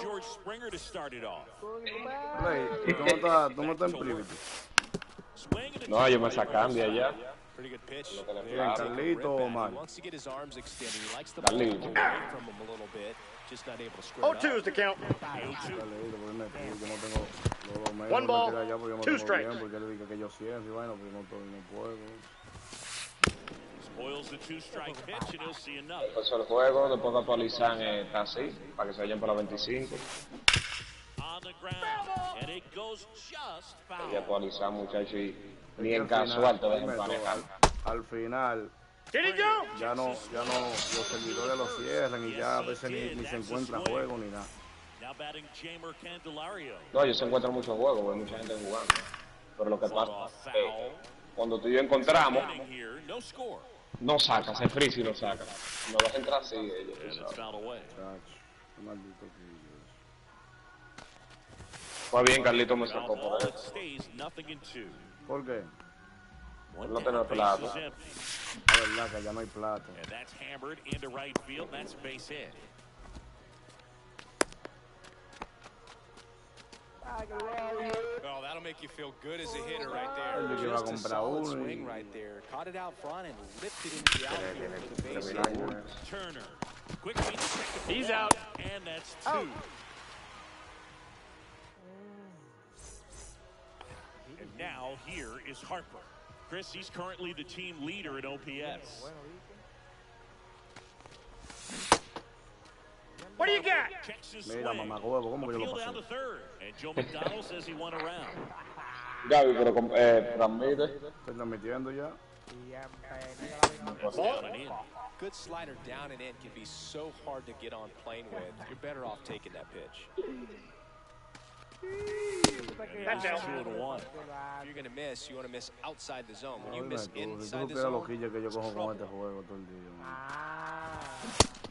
George Springer to start it off. Play, tú no estás en Privity. No, ellos me sacan de allá. Pretty good pitch. Bien, Carlito o Omar. Wants to get his arms extended. He likes the Carlito. ball away from him a little bit. Just not able to square it up. 0-2 is the count. Carlito, porque yo no tengo los medios. One ball, allá porque yo no 2 tengo strikes. bien, porque él dice que yo siento y bueno, pues no puedo. Spoils the 2-strike pitch and he'll see enough. Empezó el juego, después que actualizan está así, para que se vayan para la 25. On the ground, and it goes just foul. Y actualizan, muchachos, y ni en casual te dejan manejar. Al final, Did he go? ya no, los servidores lo cierran y ya a veces ni se encuentra juego ni nada. Now batting Jamer Candelario. No, ellos se encuentran muchos juegos, porque hay mucha gente jugando. Pero lo que pasa es que cuando tú y yo encontramos, Here, no score. no sacas, el freeze y lo sacas. No vas a entrar así, ellos. And it's fouled away. Qué maldito pillo. Fue bien, Carlito me Ground sacó ball, por it eso. stays 0-2. ¿Por qué? Él no tiene plata. Base is empty. La verdad que ya no hay plata. And that's hammered into right field. That's base hit. Oh, that'll make you feel good as a hitter right there. Yo iba a Just a comprar solid uno swing y right there. Caught it out front and ripped it into the outfield for the base hit. Turner. Quick feed to second. He's out. And that's 2. And now here is Harper. Chris, he's currently the team leader in OPS. What do you got? Checks his Mira, swing. mamahuevo, ¿cómo que yo Appeal lo down pasé? to third. And Joe McDonald says he went around. Gaby, pero transmite. Estoy transmitiendo ya. That's down and in. Good slider down and in can be so hard to get on plane with. You're better off taking that pitch. That's out. 2-1. If you're going to miss, you want to miss outside the zone. When you Ay, miss si tú inside the supieras los zone, quillos que yo cojo con este juego todo el día.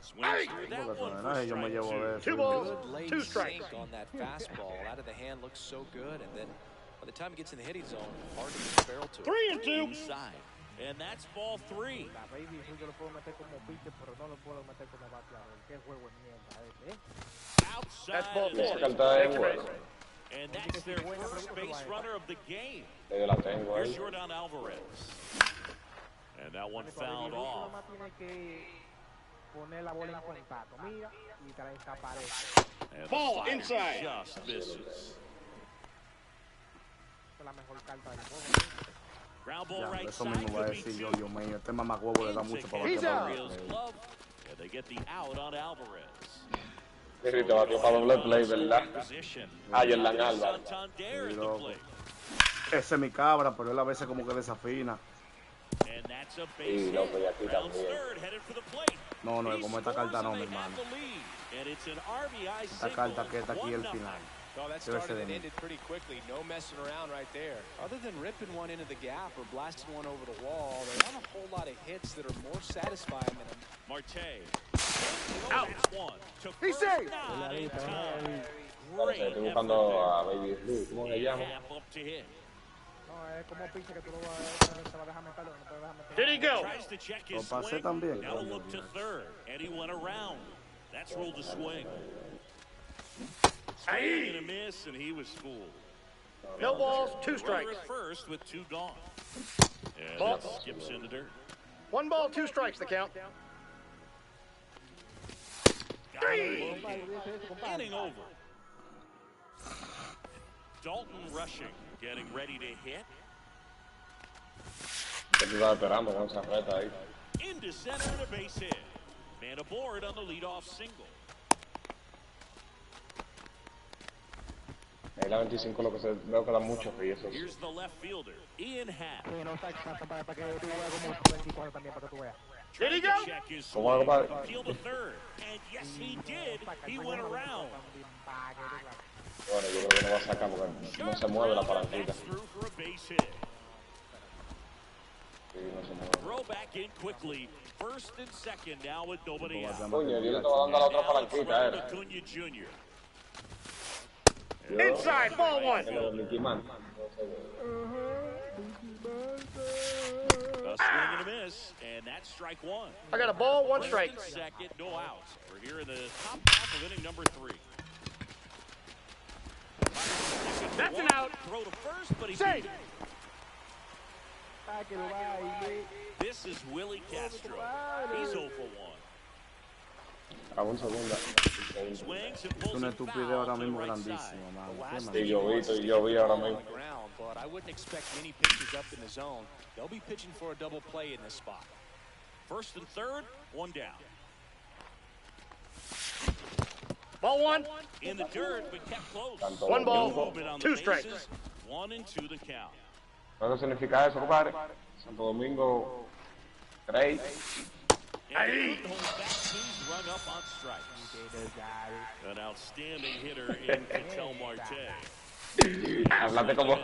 Swings through that Porque one son, ay, yo me for llevo strike de eso. 2 balls, good late 2 strikes. sink on that fastball. Out of the hand looks so good, and then by the time it gets in the hitting zone, hard to get the barrel to it. 3 and 2. inside. And that's ball 3. Outside. That's ball of 4. Esa carta es Extra buena. base. And that's their first base runner of the game. Yo la tengo Here's ahí. Jordan Alvarez. And that one fouled off. And the Ball slider inside. just misses. Ground ball Ya, right eso side mismo va a could be decir yo, two. Dios mío, este mamahuevo le da mucho para He's batear out. para Reals adelante. glove. And they get the out on Alvarez. Sí, te batió para doble play, ¿verdad? Position. Ah, Jordan Álvarez. Santander is the loco. play. Ese es mi cabra, pero él a veces como que desafina. And that's a base Sí, loco, y hit. aquí Rounds también. third, headed for the plate. No, no, He como esta scores carta no, and mi they have hermano. the lead. And it's an RBI Esta single. carta que está aquí el 1-0. final. Oh, that Debe ser started de and mí. ended pretty quickly. No messing around right there. Other than ripping one into the gap or blasting one over the wall, there aren't a whole lot of hits that are more satisfying than a Marte. Out. One. To He's first, safe. not in time. Parece que Great estoy effort buscando a there. Baby Ruth, ¿cómo se llama? Half up to hit. Did he go? Tries to check his Lo pasé swing. también. Now to look to third. And he went around. That's ruled a swing. Swing and a miss, and he was fooled. No balls, 2 Runner strikes. at first with 2 gone. And Ball. that skips in the dirt. 1 ball, 2 strikes, the count. 3. Inning over. Dalton rushing, getting ready to hit. Que tú estás esperando con esa reta ahí. Into center and a base hit. Man aboard on the leadoff single. Ahí la 25 lo que se veo que da mucho riesgos. Here's the left fielder, Ian Happ. Did he go? Check his ¿Cómo swing. va, compadre? Appeal to third. And yes, he did. He went around. Bueno, yo creo que no va a sacar porque no se mueve la palanquita. That's through for a base hit. Sí, no se mueve. Throw back in quickly. First and second now with nobody out. Coño, yo le estaba dando a la otra Now it's palanquita, Ronald Acuna Jr. Inside, ball 1. Que lo de Mickey Man. A swing and a miss, and that's strike 1. I got a ball, 1 First strike. and second, no outs. We're here in the top half of inning number 3. throw to first, but he Safe. beat it. This is Willie Castro. He's 0 for 1. A un segundo. Swings and Es pulls una it estupidez foul ahora to the mismo right grandísimo, side. mano. The Qué last mal. Sí, yo vi ahora mismo. ground, but I wouldn't expect many pitches up in the zone. They'll be pitching for a double play in this spot. First and third, 1 down. Ball 1. In the dirt, but kept close. Santo 1 ball, Domingo. Movement on the 2 strikes. bases. 1 and 2 the count. ¿Qué significa eso, compadre? Santo Domingo 3. And he couldn't hold back. He's rung up on strikes. An outstanding hitter in Ketel Marte. Hablate como...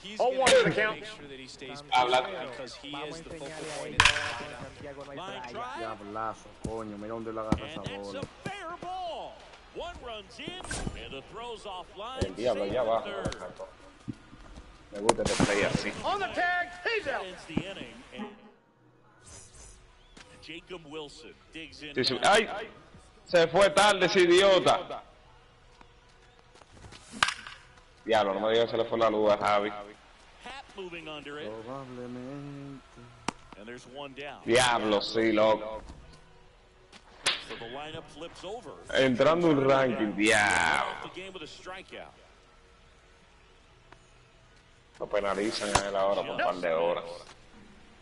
He's Oh, going one to to the make count. sure that he stays Habla. positive because he is the focal point in the lineup. Line drive, Diablazo, coño. Mira dónde le agarra esa and that's bola. a fair ball. One runs in, and the throw's offline. El diablo Safe allá at abajo. third. Me gusta este play así. On the tag. He's That out. ends the inning. And Jacob Wilson digs in. Sí, sí. now. ¡Ay! Se fue tarde ese idiota. Diablo, no me digas que se le fue la luz a Javi. Hat moving under it, Probablemente. and there's 1 down. Diablo, sí, loco. So the lineup flips over. Entrando un ranking, diablo. The game with a strikeout. Lo penalizan a él ahora por un par de horas.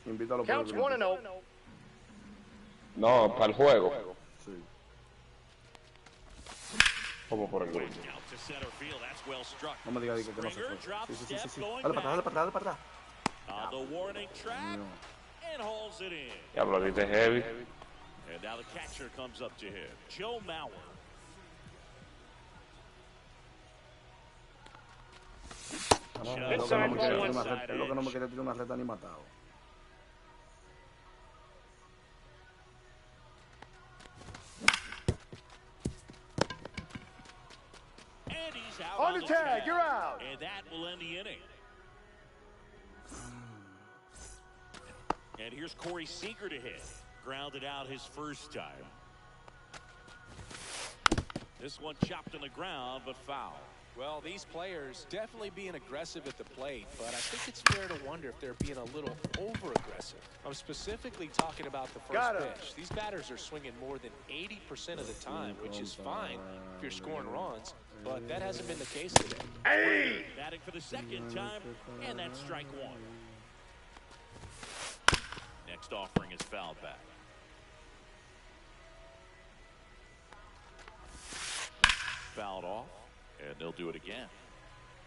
Invítalo por Counts el 1 and 0. No, para el juego. Sí. Como por el grupo. Out to center field. That's well struck. No me digas que no se Springer fue. drops Sí, sí, sí, sí, step sí. going Dale para atrás, back. dale para atrás, dale para atrás. On the warning track, No. and hauls it in. Diablo, ahorita es heavy. And now the catcher comes up to him, Joe Mauer. No, Just es lo que no me quiere ball tirar una inside recta, es lo que no me edge. quiere tirar una recta ni matado. And he's out On the tag. You're out. And that will end the inning. And here's Corey Seager to hit. Grounded out his first time. This one chopped on the ground, but foul. Well, these players definitely being aggressive at the plate, but I think it's fair to wonder if they're being a little over-aggressive. I'm specifically talking about the Got first it. pitch. These batters are swinging more than 80% of the time, which is fine if you're scoring runs, but that hasn't been the case today. Hey. Batting for the second time, and that's strike 1. Next offering is fouled back. Fouled off, and they'll do it again.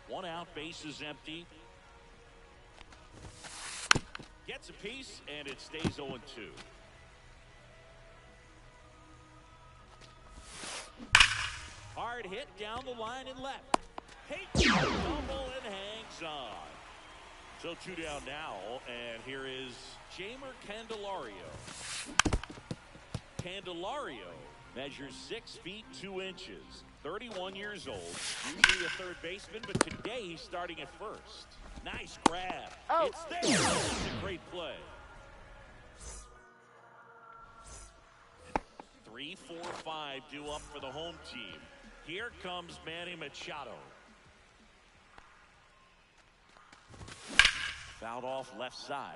1 out, base is empty. Gets a piece, and it stays 0-2. Hard hit down the line and left. Takes a double and hangs on. So 2 down now, and here is Jamer Candelario. Candelario measures 6 feet 2 inches, 31 years old, usually a third baseman, but today he's starting at first. Nice grab. Out. It's there. It's a great play. 3, 4, 5 due up for the home team. Here comes Manny Machado. Fouled off left side.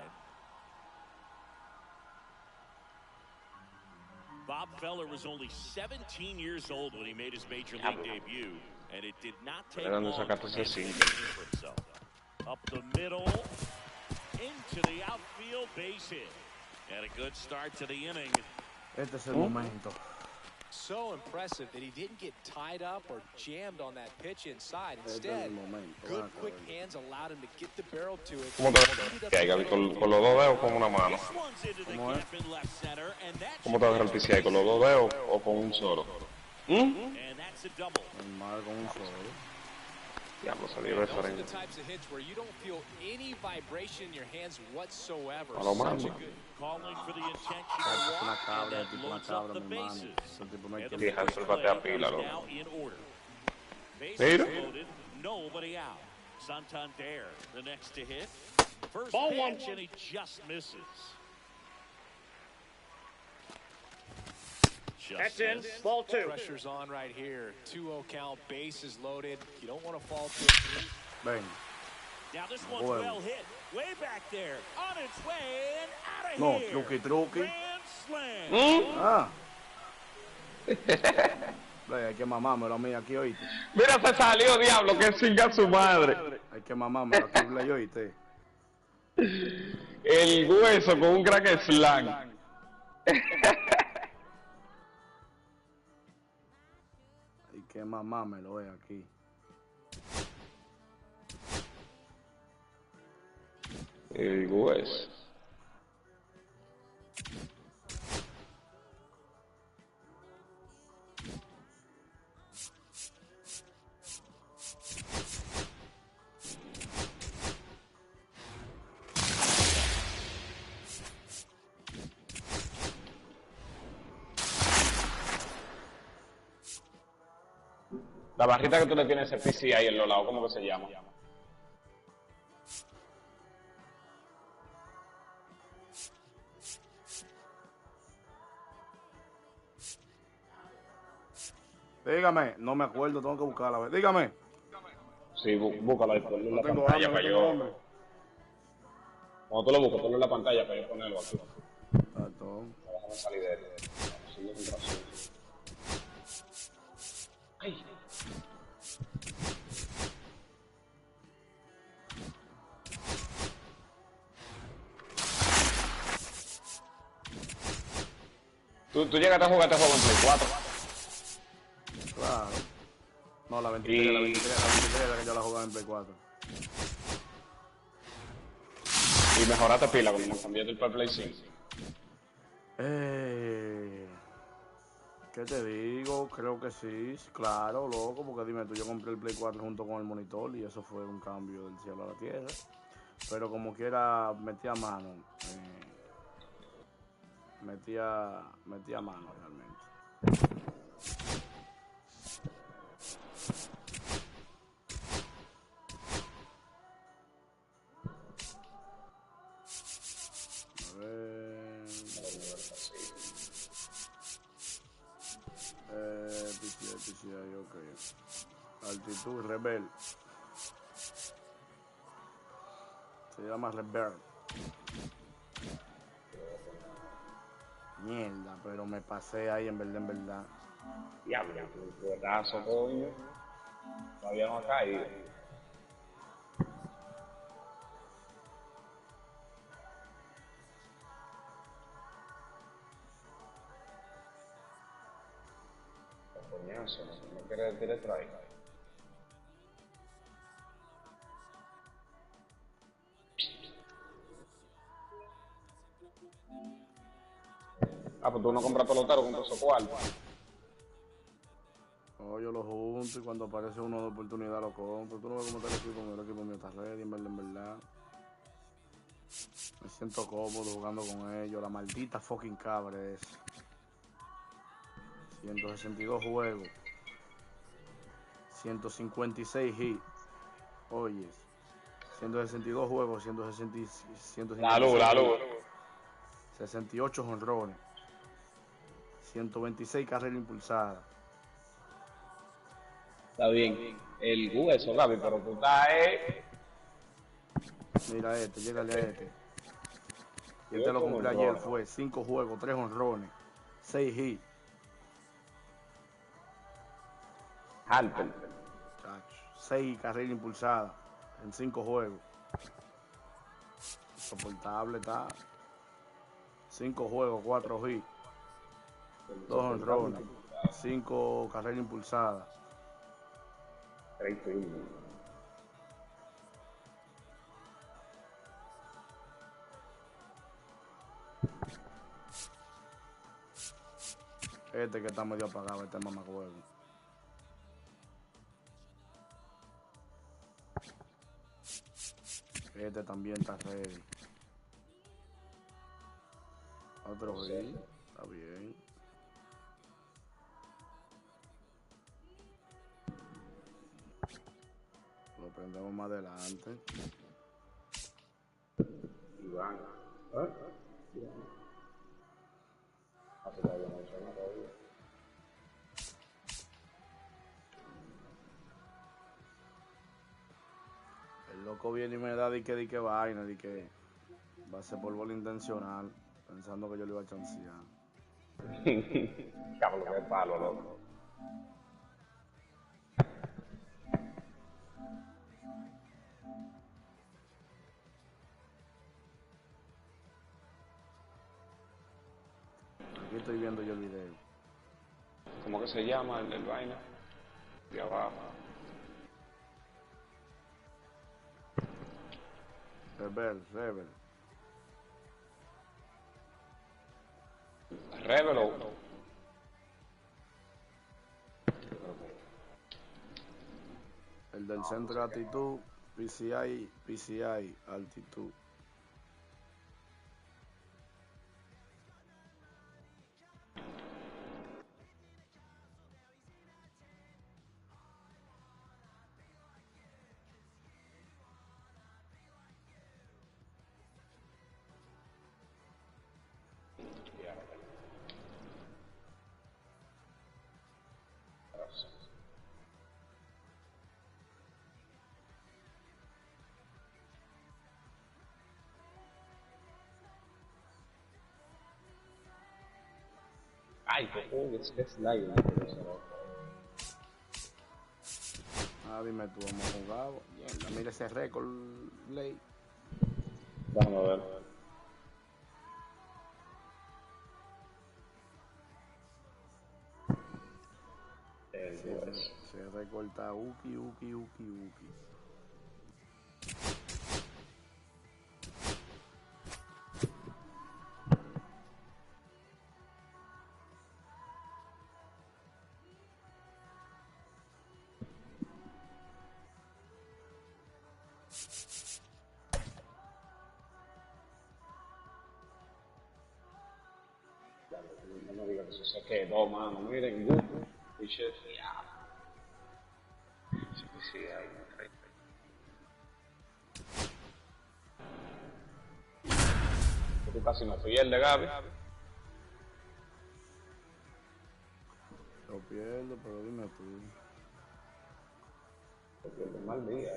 Bob Feller was only 17 years old when he made his major league debut, and it did not take long for him to make a name for himself. Up the middle, into the outfield, base hit. And a good start to the inning. Este es el momento. So impressive that he didn't get tied up or jammed on that pitch inside. Este es Instead, el momento. good Van a quick caer. hands allowed him to get the barrel to it. ¿Cómo te que hay, Gaby? ¿Con los 2 dedos o con una mano? This one's into the ¿Cómo es? gap in left center, and that ¿Cómo te agarra el PCI? ¿Con los 2 dedos o con un solo? and that's a double. Normal con un solo. Diablo, salió Those are the referente. types of hits where you don't feel any vibration in your hands whatsoever. A lo Such a mando. good. Calling for the intention Es to una walk, and cabra, that el tipo una loads up cabra, the mi hermano. bases. Ese tipo no hay And que the Deja first el bate a play pila, is loco. now in order. Bases Mira. loaded, nobody out. Santander, the next to hit. First Ball pitch, one. and he just misses. Just That's in. missed. Ball 2. Pressure's on right here. 2-0 count, bases loaded. You don't want to fall to it. Ven. Now this one's Juego. well hit. Way back there. On its way and out of No, here. truqui. Grand slam. Ah. Ven, hay que mamármelo a mí aquí, oíste. Mira, se salió, diablo, que chinga su madre. Hay que mamármelo aquí, Play, oíste. El hueso con un crack slam. Hay que mamármelo, aquí. El hueso. La barrita que tú le tienes a ese PC ahí en los lados, ¿cómo que se llama? Dígame, no me acuerdo, tengo que buscarla. Dígame. Sí, búscalo ahí, ponlo en la tengo pantalla hambre, para no tengo yo... hambre. Cuando tú lo busques, ponlo en la pantalla para yo ponerlo aquí. Exacto. Déjame salir de él. Sigue con razón. Ay. ¿Tú llegaste a jugar este juego en Play 4? Claro. No, la 23, la 23 era que yo la jugaba en Play 4. Y mejoraste pila cuando cambiaste el Play 5. ¿Qué te digo? Creo que sí, claro, loco, porque dime tú, yo compré el Play 4 junto con el monitor y eso fue un cambio del cielo a la tierra. Pero como quiera, metía mano. Metía mano realmente. A ver. PCI, ok. Altitud Rebel. Se llama Rebel. Mierda, pero me pasé ahí en verdad. Diablo, un pedazo, coño. Todavía no ha caído. Coñazo, no quiere tirar strike. Ah, pues tú no compras pelotero, compras su cuarto. No, yo lo junto y cuando aparece uno de oportunidad lo compro. Tú no ves cómo está el equipo mío está ready, en verdad. Me siento cómodo jugando con ellos. La maldita fucking cabra es. 162 juegos. 156 hits. Oyes. 162 juegos, 156 La luz. 68 jonrones. 126 carreras impulsadas. Está bien. El hueso, Gaby, pero tú estás Mira llégale a este. Y este lo cumplí ayer, fue 5 juegos, 3 jonrones, 6 hits. Harper. 6 carreras impulsadas en 5 juegos. Soportable está. 5 juegos, 4 hits, 2 jonrones, 5 carreras impulsadas. 31. Este que está medio apagado, este mamacuevo. Este también está ready. Otro hit, está bien. Lo prendemos más adelante. Iván. loco viene y me da di que vaina, di que va a ser por bola intencional, pensando que yo le iba a chancear. Cabrón, qué palo, loco. Aquí estoy viendo yo el video. ¿Cómo que se llama el vaina? De abajo. Rebel. Revelo. El del centro de actitud, PCI, altitud. Ay, cojones, qué slide. Dime tú, hemos jugado. Mira ese récord, Ley. Vamos a ver. Se recorta uki. No me digas que eso se quedó, mano. Miren, Google. Piche, sí, hay. Tú casi no pierdes, Gaby. Lo pierdo, pero dime tú. Lo pierdes mal día,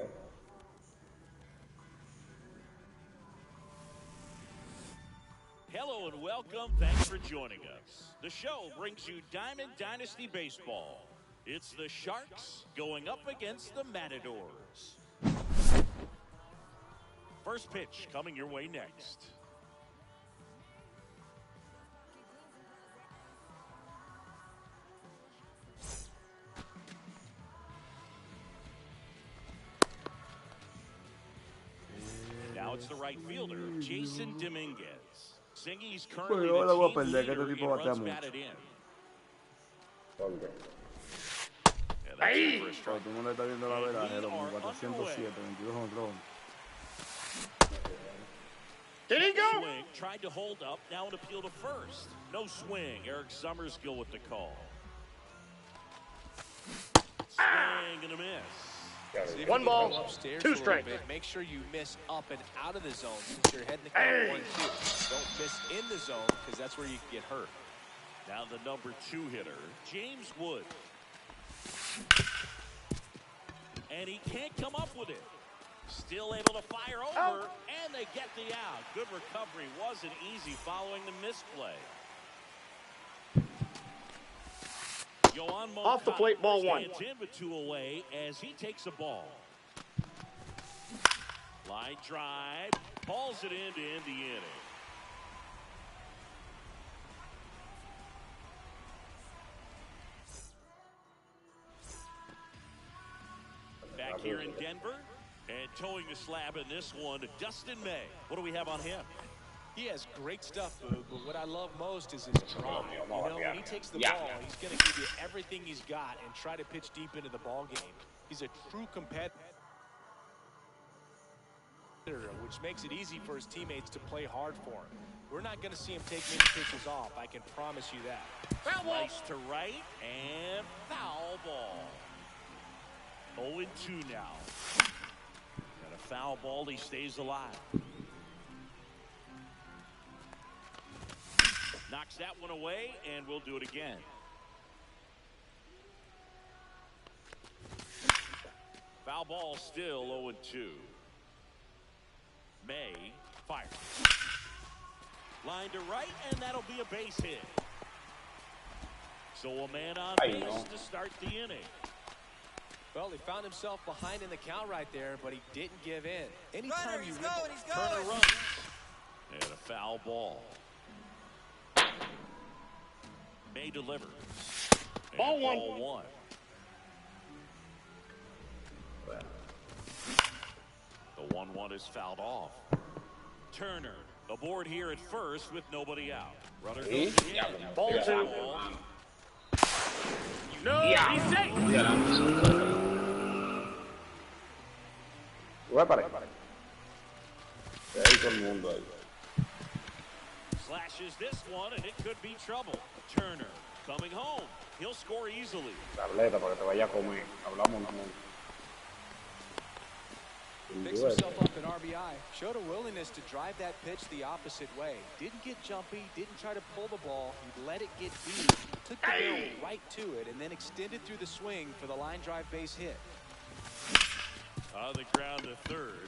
Hello and welcome. Thanks for joining us. The show brings you Diamond Dynasty Baseball. It's the Sharks going up against the Matadors. First pitch coming your way next. Now it's the right fielder, Jason Dominguez. Singy's currently Bueno, ahora voy a the team perder, que leader este in tipo batea runs mucho. batted in. And that's Ahí. it for a Pero strike. tú no le estás viendo la And veraje, we loco, are 407, 22 honrones. Did he go? Swing, tried to hold up, now an appeal to first. No swing. Eric Summersgill with the call. Swing and a miss. See if One you can ball, go upstairs two a little strikes. bit. Make sure you miss up and out of the zone since you're heading to count 1-2. Don't miss in the zone because that's where you can get hurt. Now the number 2 hitter, James Wood. And he can't come up with it. Still able to fire over, and they get the out. Good recovery. Wasn't easy following the misplay. Off the plate, ball one. Stands in with 2 away as he takes a ball. Line drive, pulls it in to end the inning. Back here in Denver, and towing the slab in this one, Dustin May. What do we have on him? He has great stuff, Boog, but what I love most is his drive. You know, when he takes the ball, he's going to give you everything he's got and try to pitch deep into the ball game. He's a true competitor, which makes it easy for his teammates to play hard for him. We're not going to see him take many pitches off, I can promise you that. Slice to right, and foul ball. 0-2 now. Got a foul ball, he stays alive. Knocks that one away, and we'll do it again. Foul ball still 0-2. May fires. Line to right, and that'll be a base hit. So a man on base to start the inning. Well, he found himself behind in the count right there, but he didn't give in. Anytime you Turner runs. And a foul ball. May delivers. Ball one. Ball one. The 1-1 is fouled off. Turner aboard here at first with nobody out. Runner goes in. Ball two. No, he's safe. Slashes this one, and it could be trouble. Turner coming home. He'll score easily. Picks himself up an RBI. Showed a willingness to drive that pitch the opposite way. Didn't get jumpy, didn't try to pull the ball. He let it get deep, took the barrel right to it, and then extended through the swing for the line drive base hit. On the ground to third.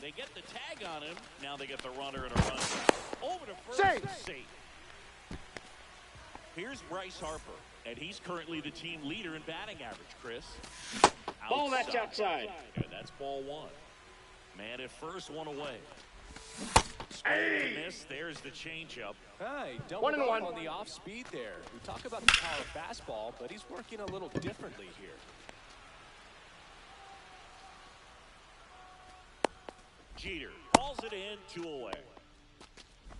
They get the tag on him. Now they get the runner and a run. Over to first. Safe. Here's Bryce Harper, and he's currently the team leader in batting average, Chris. Ball that's outside. And that's ball one. Man at first, one away. Miss. There's the changeup. Hey, doubled up on the off speed there. We talk about the power fastball, but he's working a little differently here. Jeter calls it in, 2 away.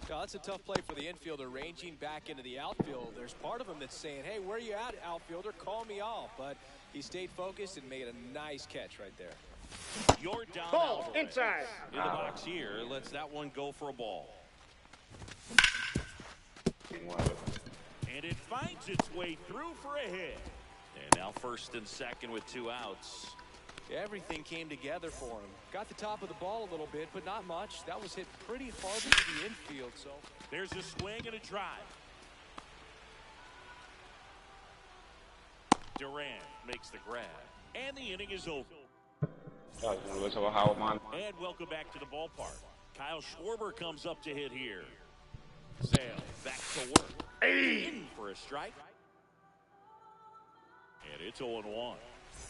Now, that's a tough play for the infielder ranging back into the outfield. There's part of him that's saying, hey, where you at, outfielder? Call me off. But he stayed focused and made a nice catch right there. Yordan Ball Alvarez inside. in the box here. Lets that one go for a ball. And it finds its way through for a hit. And now first and second with 2 outs. Everything came together for him. Got the top of the ball a little bit, but not much. That was hit pretty hard into the infield. So there's a swing and a drive. Durant makes the grab. And the inning is over. And welcome back to the ballpark. Kyle Schwarber comes up to hit here. Sale back to work. In for a strike. And it's 0-1.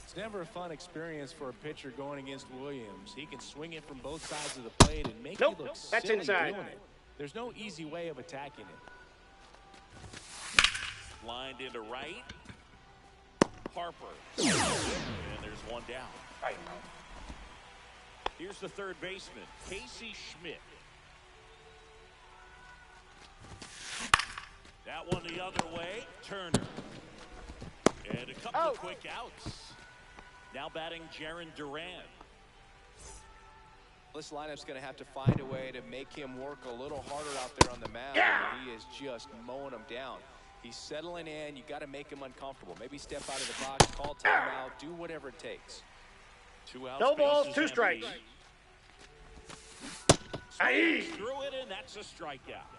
It's never a fun experience for a pitcher going against Williams. He can swing it from both sides of the plate and make you look that's silly inside. doing it. There's no easy way of attacking it. Lined into right. Harper. And there's one down. Here's the third baseman, Casey Schmidt. That one the other way, Turner. And a couple of quick outs. Now batting Jarren Duran. This lineup's going to have to find a way to make him work a little harder out there on the mound. He is just mowing them down. He's settling in. You got to make him uncomfortable. Maybe step out of the box, call timeout, do whatever it takes. 2 outs. No balls, 2 strikes. Through it, and that's a strikeout.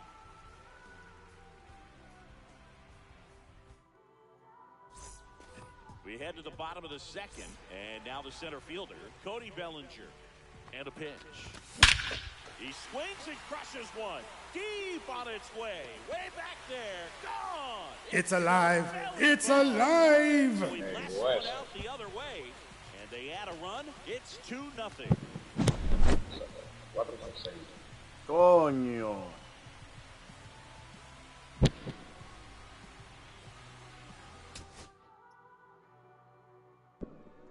We head to the bottom of the second, and now the center fielder, Cody Bellinger, and a pitch. He swings and crushes one. Deep on its way. Way back there. Gone. It's alive. It's alive. So he blasts one out the other way, and they add a run. It's 2-0. Coño.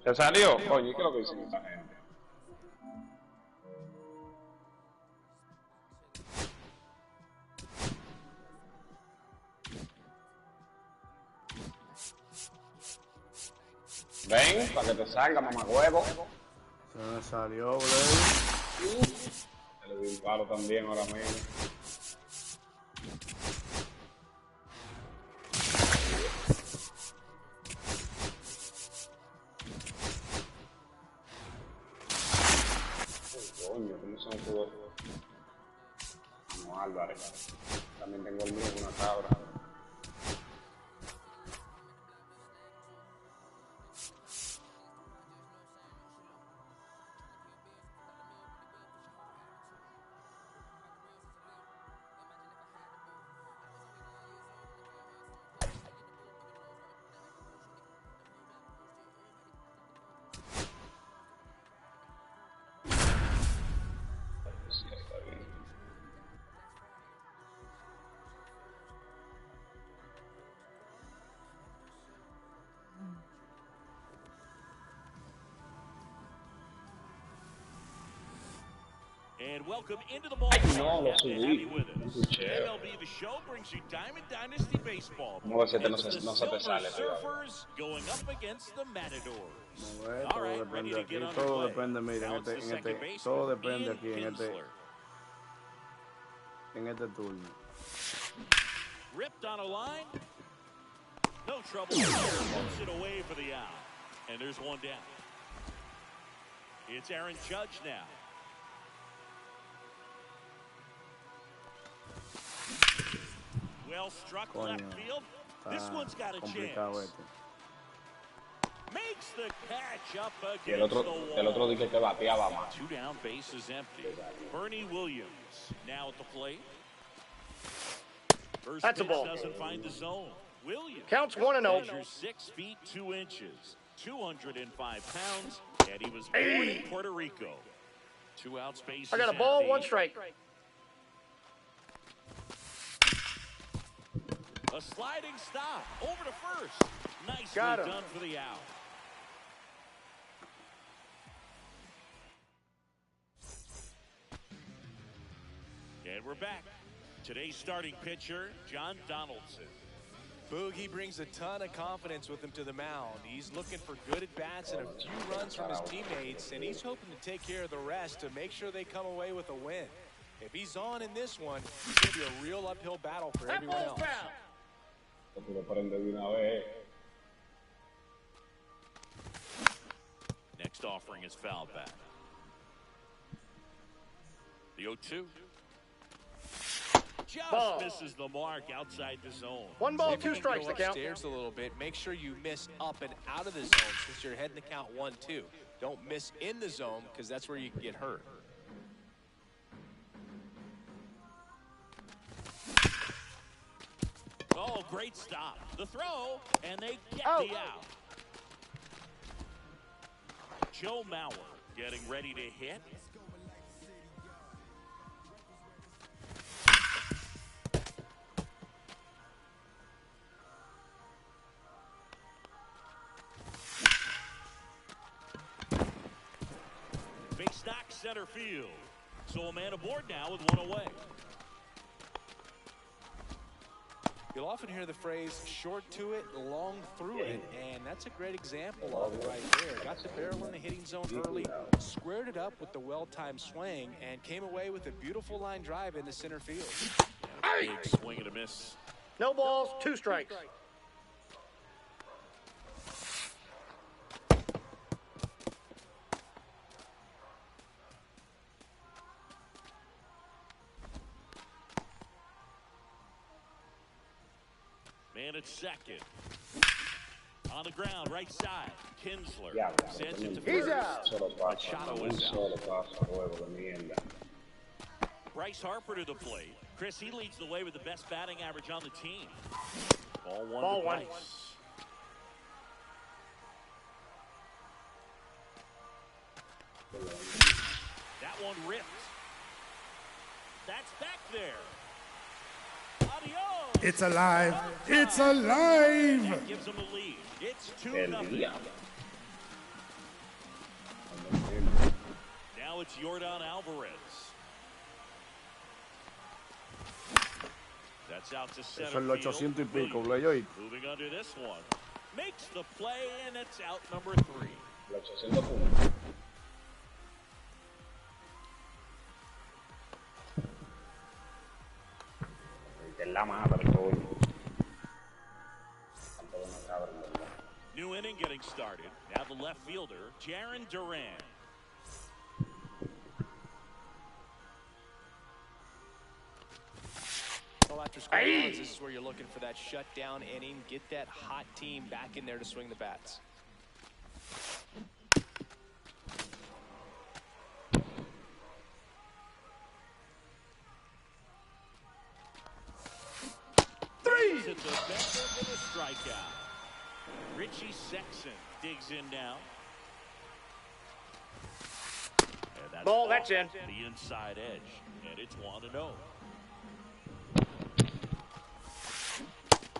¿Se salió? Coño, ¿y qué es lo que dicen esta gente? Ven, para que te salga, mamagüevo. Se me salió, bro. Se le di un palo también ahora mismo. Coño, ¿cómo se me pudo? Vamos, Álvarez. También tengo el mío con una cabra. And welcome into the ball. No, lo subí. MLB The Show brings you Diamond Dynasty Baseball. No, ese It's no the se te Silver sale. Surfers going up against the Matadors. No, All right, ready to get todo underway. depende, mira, Now it's the second baseman, todo depende Ian aquí en este turno. Ripped on a line. No trouble here. Moves it away for the out. And there's one down. It's Aaron Judge now. Well struck left field. This one's got a chance. Makes the catch up against the wall. El otro dije que bateaba más. 2 down, base is empty. Bernie Williams now at the plate. First That's a ball. Doesn't find the zone. Williams Counts 1-0. measures 6 feet 2 inches, 205 pounds, and he was born in Puerto Rico. 2 outs, base. I got a ball, 1 strike. A sliding stop over to first. Nicely done for the out. And we're back. Today's starting pitcher, John Donaldson. Boogie brings a ton of confidence with him to the mound. He's looking for good at-bats and a few runs from his teammates, and he's hoping to take care of the rest to make sure they come away with a win. If he's on in this one, it's going to be a real uphill battle for everyone else. Next offering is foul back. The 0-2. Just misses the mark outside the zone. 1 ball, 2 strikes to count. Upstairs a little bit. Make sure you miss up and out of the zone since you're heading to count 1-2. Don't miss in the zone because that's where you can get hurt. Oh, great stop. The throw, and they get the out. Joe Mauer getting ready to hit. Big stock center field. So a man aboard now with 1 away. You'll often hear the phrase short to it, long through it, and that's a great example of it right there. Got the barrel in the hitting zone early, squared it up with the well-timed swing, and came away with a beautiful line drive into center field. Big swing and a miss. No balls, 2 strikes. Man at second. On the ground, right side. Kinsler sends it to He's first. out. Machado is out. Bryce Harper to the plate. Chris, he leads the way with the best batting average on the team. Ball 1 Ball to 1. Bryce. That one ripped. That's back there. Adios. It's alive. It's alive. That gives them the lead. It's 2-0. Now it's Yordan Alvarez. That's out to center Eso es los 800 y pico, Blay. Moving under this one. Makes the play, and it's out number 3. New inning getting started. Now the left fielder, Jaron Duran. Well, after scoring runs, this is where you're looking for that shutdown inning. Get that hot team back in there to swing the bats. It's a defensive and a strikeout. Richie Sexson digs in now. And that's Ball, that's in. The inside edge, and it's 1-0.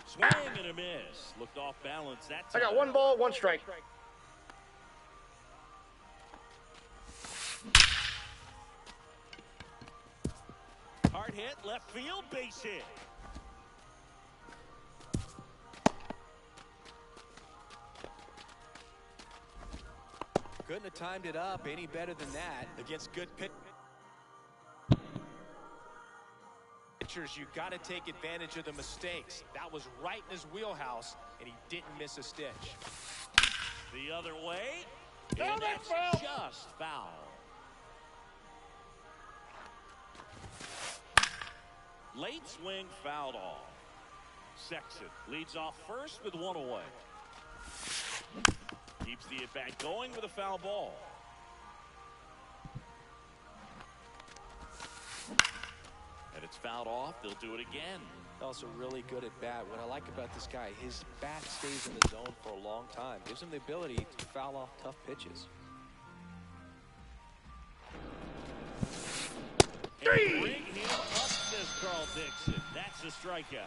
Swing and a miss. Looked off balance that time. I got 1 ball, 1 strike. Hard hit, left field, base hit. Couldn't have timed it up any better than that against good pitchers. You got to take advantage of the mistakes. That was right in his wheelhouse, and he didn't miss a stitch. The other way, No, and that's that's foul. just foul. Late swing fouled off. Sexton leads off first with one away. Keeps the at-bat going with a foul ball. And it's fouled off. They'll do it again. Also really good at bat. What I like about this guy, his bat stays in the zone for a long time. Gives him the ability to foul off tough pitches. And bring him up, says Carl Dixon. That's a strikeout.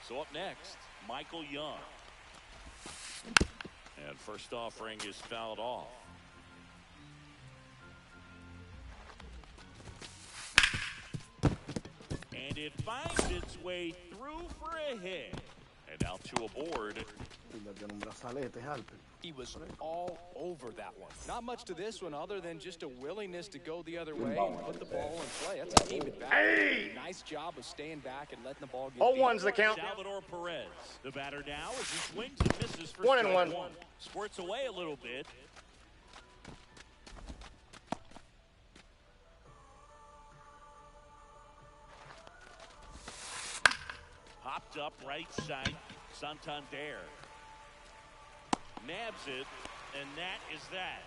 So up next, Michael Young. And first offering is fouled off. And it finds its way through for a hit. And now two aboard. He was all over that one. Not much to this one other than just a willingness to go the other way and put the ball in play. That's a game at bat. Hey! Nice job of staying back and letting the ball get 0-1's the count. Salvador Perez, the batter now, as he swings and misses for 1-1. Squirts away a little bit. Popped up right side, Santander. Nabs it, and that is that.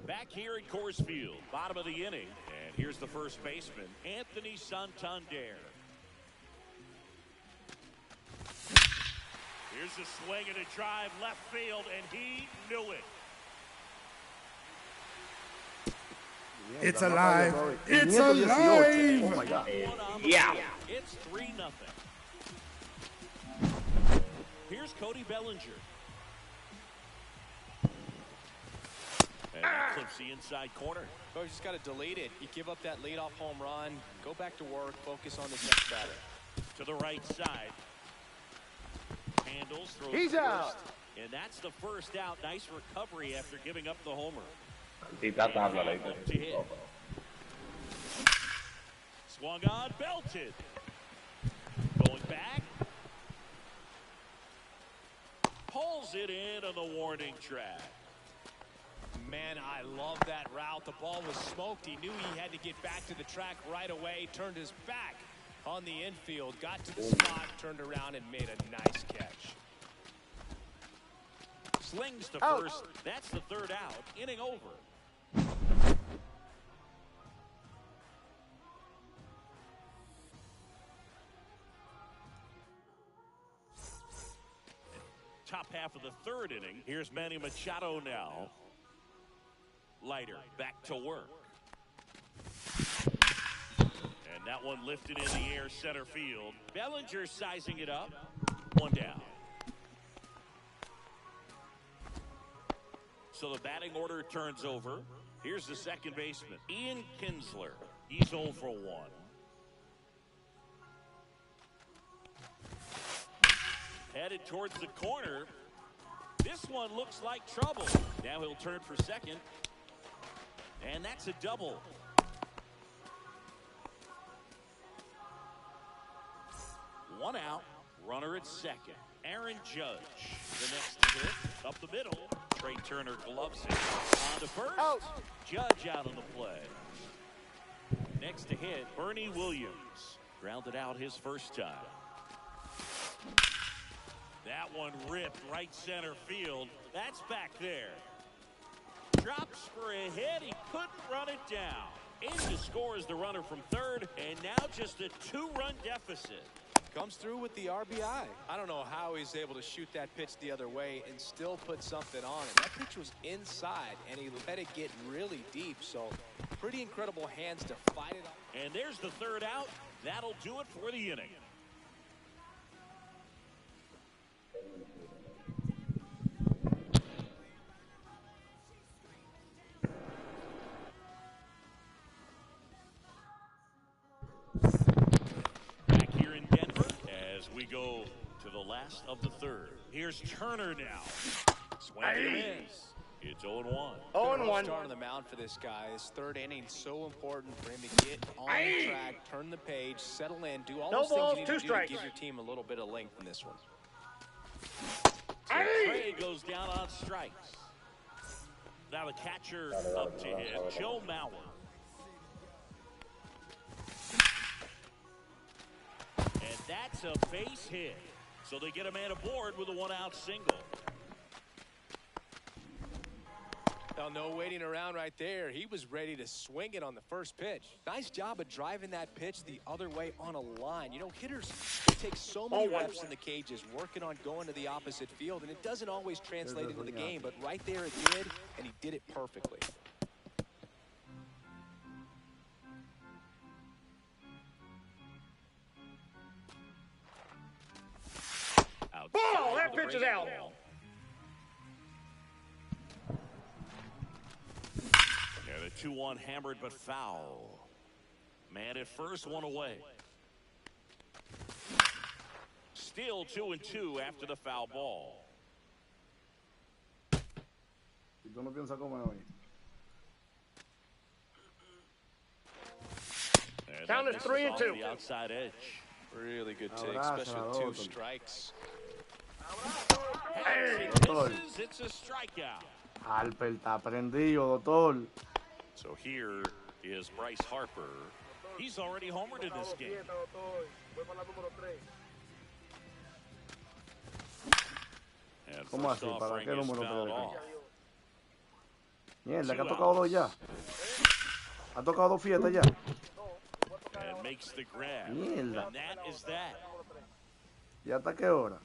Back here at Coors Field, bottom of the inning. And here's the first baseman, Anthony Santander. Here's a swing and a drive left field, and he knew it. It's alive. It's alive. Oh my God. Yeah. It's 3-0. Here's Cody Bellinger. And that clips the inside corner. Oh, you just got to delete it. You give up that leadoff home run, go back to work, focus on the next batter. To the right side. Handles, throws He's first, out. and that's the first out. Nice recovery after giving up the homer. Maldita tabla la Up to hit. Swung on, belted. Going back. Pulls it in on the warning track. Man, I love that route. The ball was smoked. He knew he had to get back to the track right away. Turned his back on the infield. Got to the spot, turned around, and made a nice catch. Slings to first. That's the third out. Inning over. Top half of the third inning. Here's Manny Machado now. Leiter back to work. And that one lifted in the air center field. Bellinger sizing it up. One down. So the batting order turns over. Here's the second baseman, Ian Kinsler. He's 0 for 1. Headed towards the corner. This one looks like trouble. Now he'll turn for second. And that's a double. One out. Runner at second. Aaron Judge. The next hit up the middle. Trey Turner gloves it. On to first. Out. Judge out on the play. Next to hit, Bernie Williams. Grounded out his first time. That one ripped right center field. That's back there. Drops for a hit. He couldn't run it down. In to score is the runner from third. And now just a 2-run deficit. Comes through with the RBI. I don't know how he's able to shoot that pitch the other way and still put something on it. That pitch was inside, and he let it get really deep. So pretty incredible hands to fight it off. And there's the third out. That'll do it for the inning. go to the last of the third. Here's Turner now. Swing and a miss. It's 0-1. 0-1. Start on the mound for this guy. His third inning so important for him to get on track, turn the page, settle in, do all those things you need to do to give your team a little bit of length in this one. So Trey goes down on strikes. Now the catcher up to hit, Joe Mauer. And that's a base hit. So they get a man aboard with a one-out single. Now, no waiting around right there. He was ready to swing it on the first pitch. Nice job of driving that pitch the other way on a line. You know, hitters take so many reps in the cages working on going to the opposite field, and it doesn't always translate into the game, but right there it did, and he did it perfectly. Ball! That pitch is out. Yeah, the 2-1 hammered but foul. Man at first, one away. Still 2-2 after the foul ball. ¿Y tú no piensas comer hoy? Count is 3-2. The outside edge. Really good take, especially with two strikes. It's a strikeout. Harper está prendido, doctor. So here is Bryce Harper. He's already homered in this game. And ¿Cómo first así? ¿Para offering qué is número fouled 3? off. Mierda, que ha tocado dos ya. Ha tocado dos fiestas ya. And makes the grab. Mierda. And that is that. ¿Y hasta qué hora?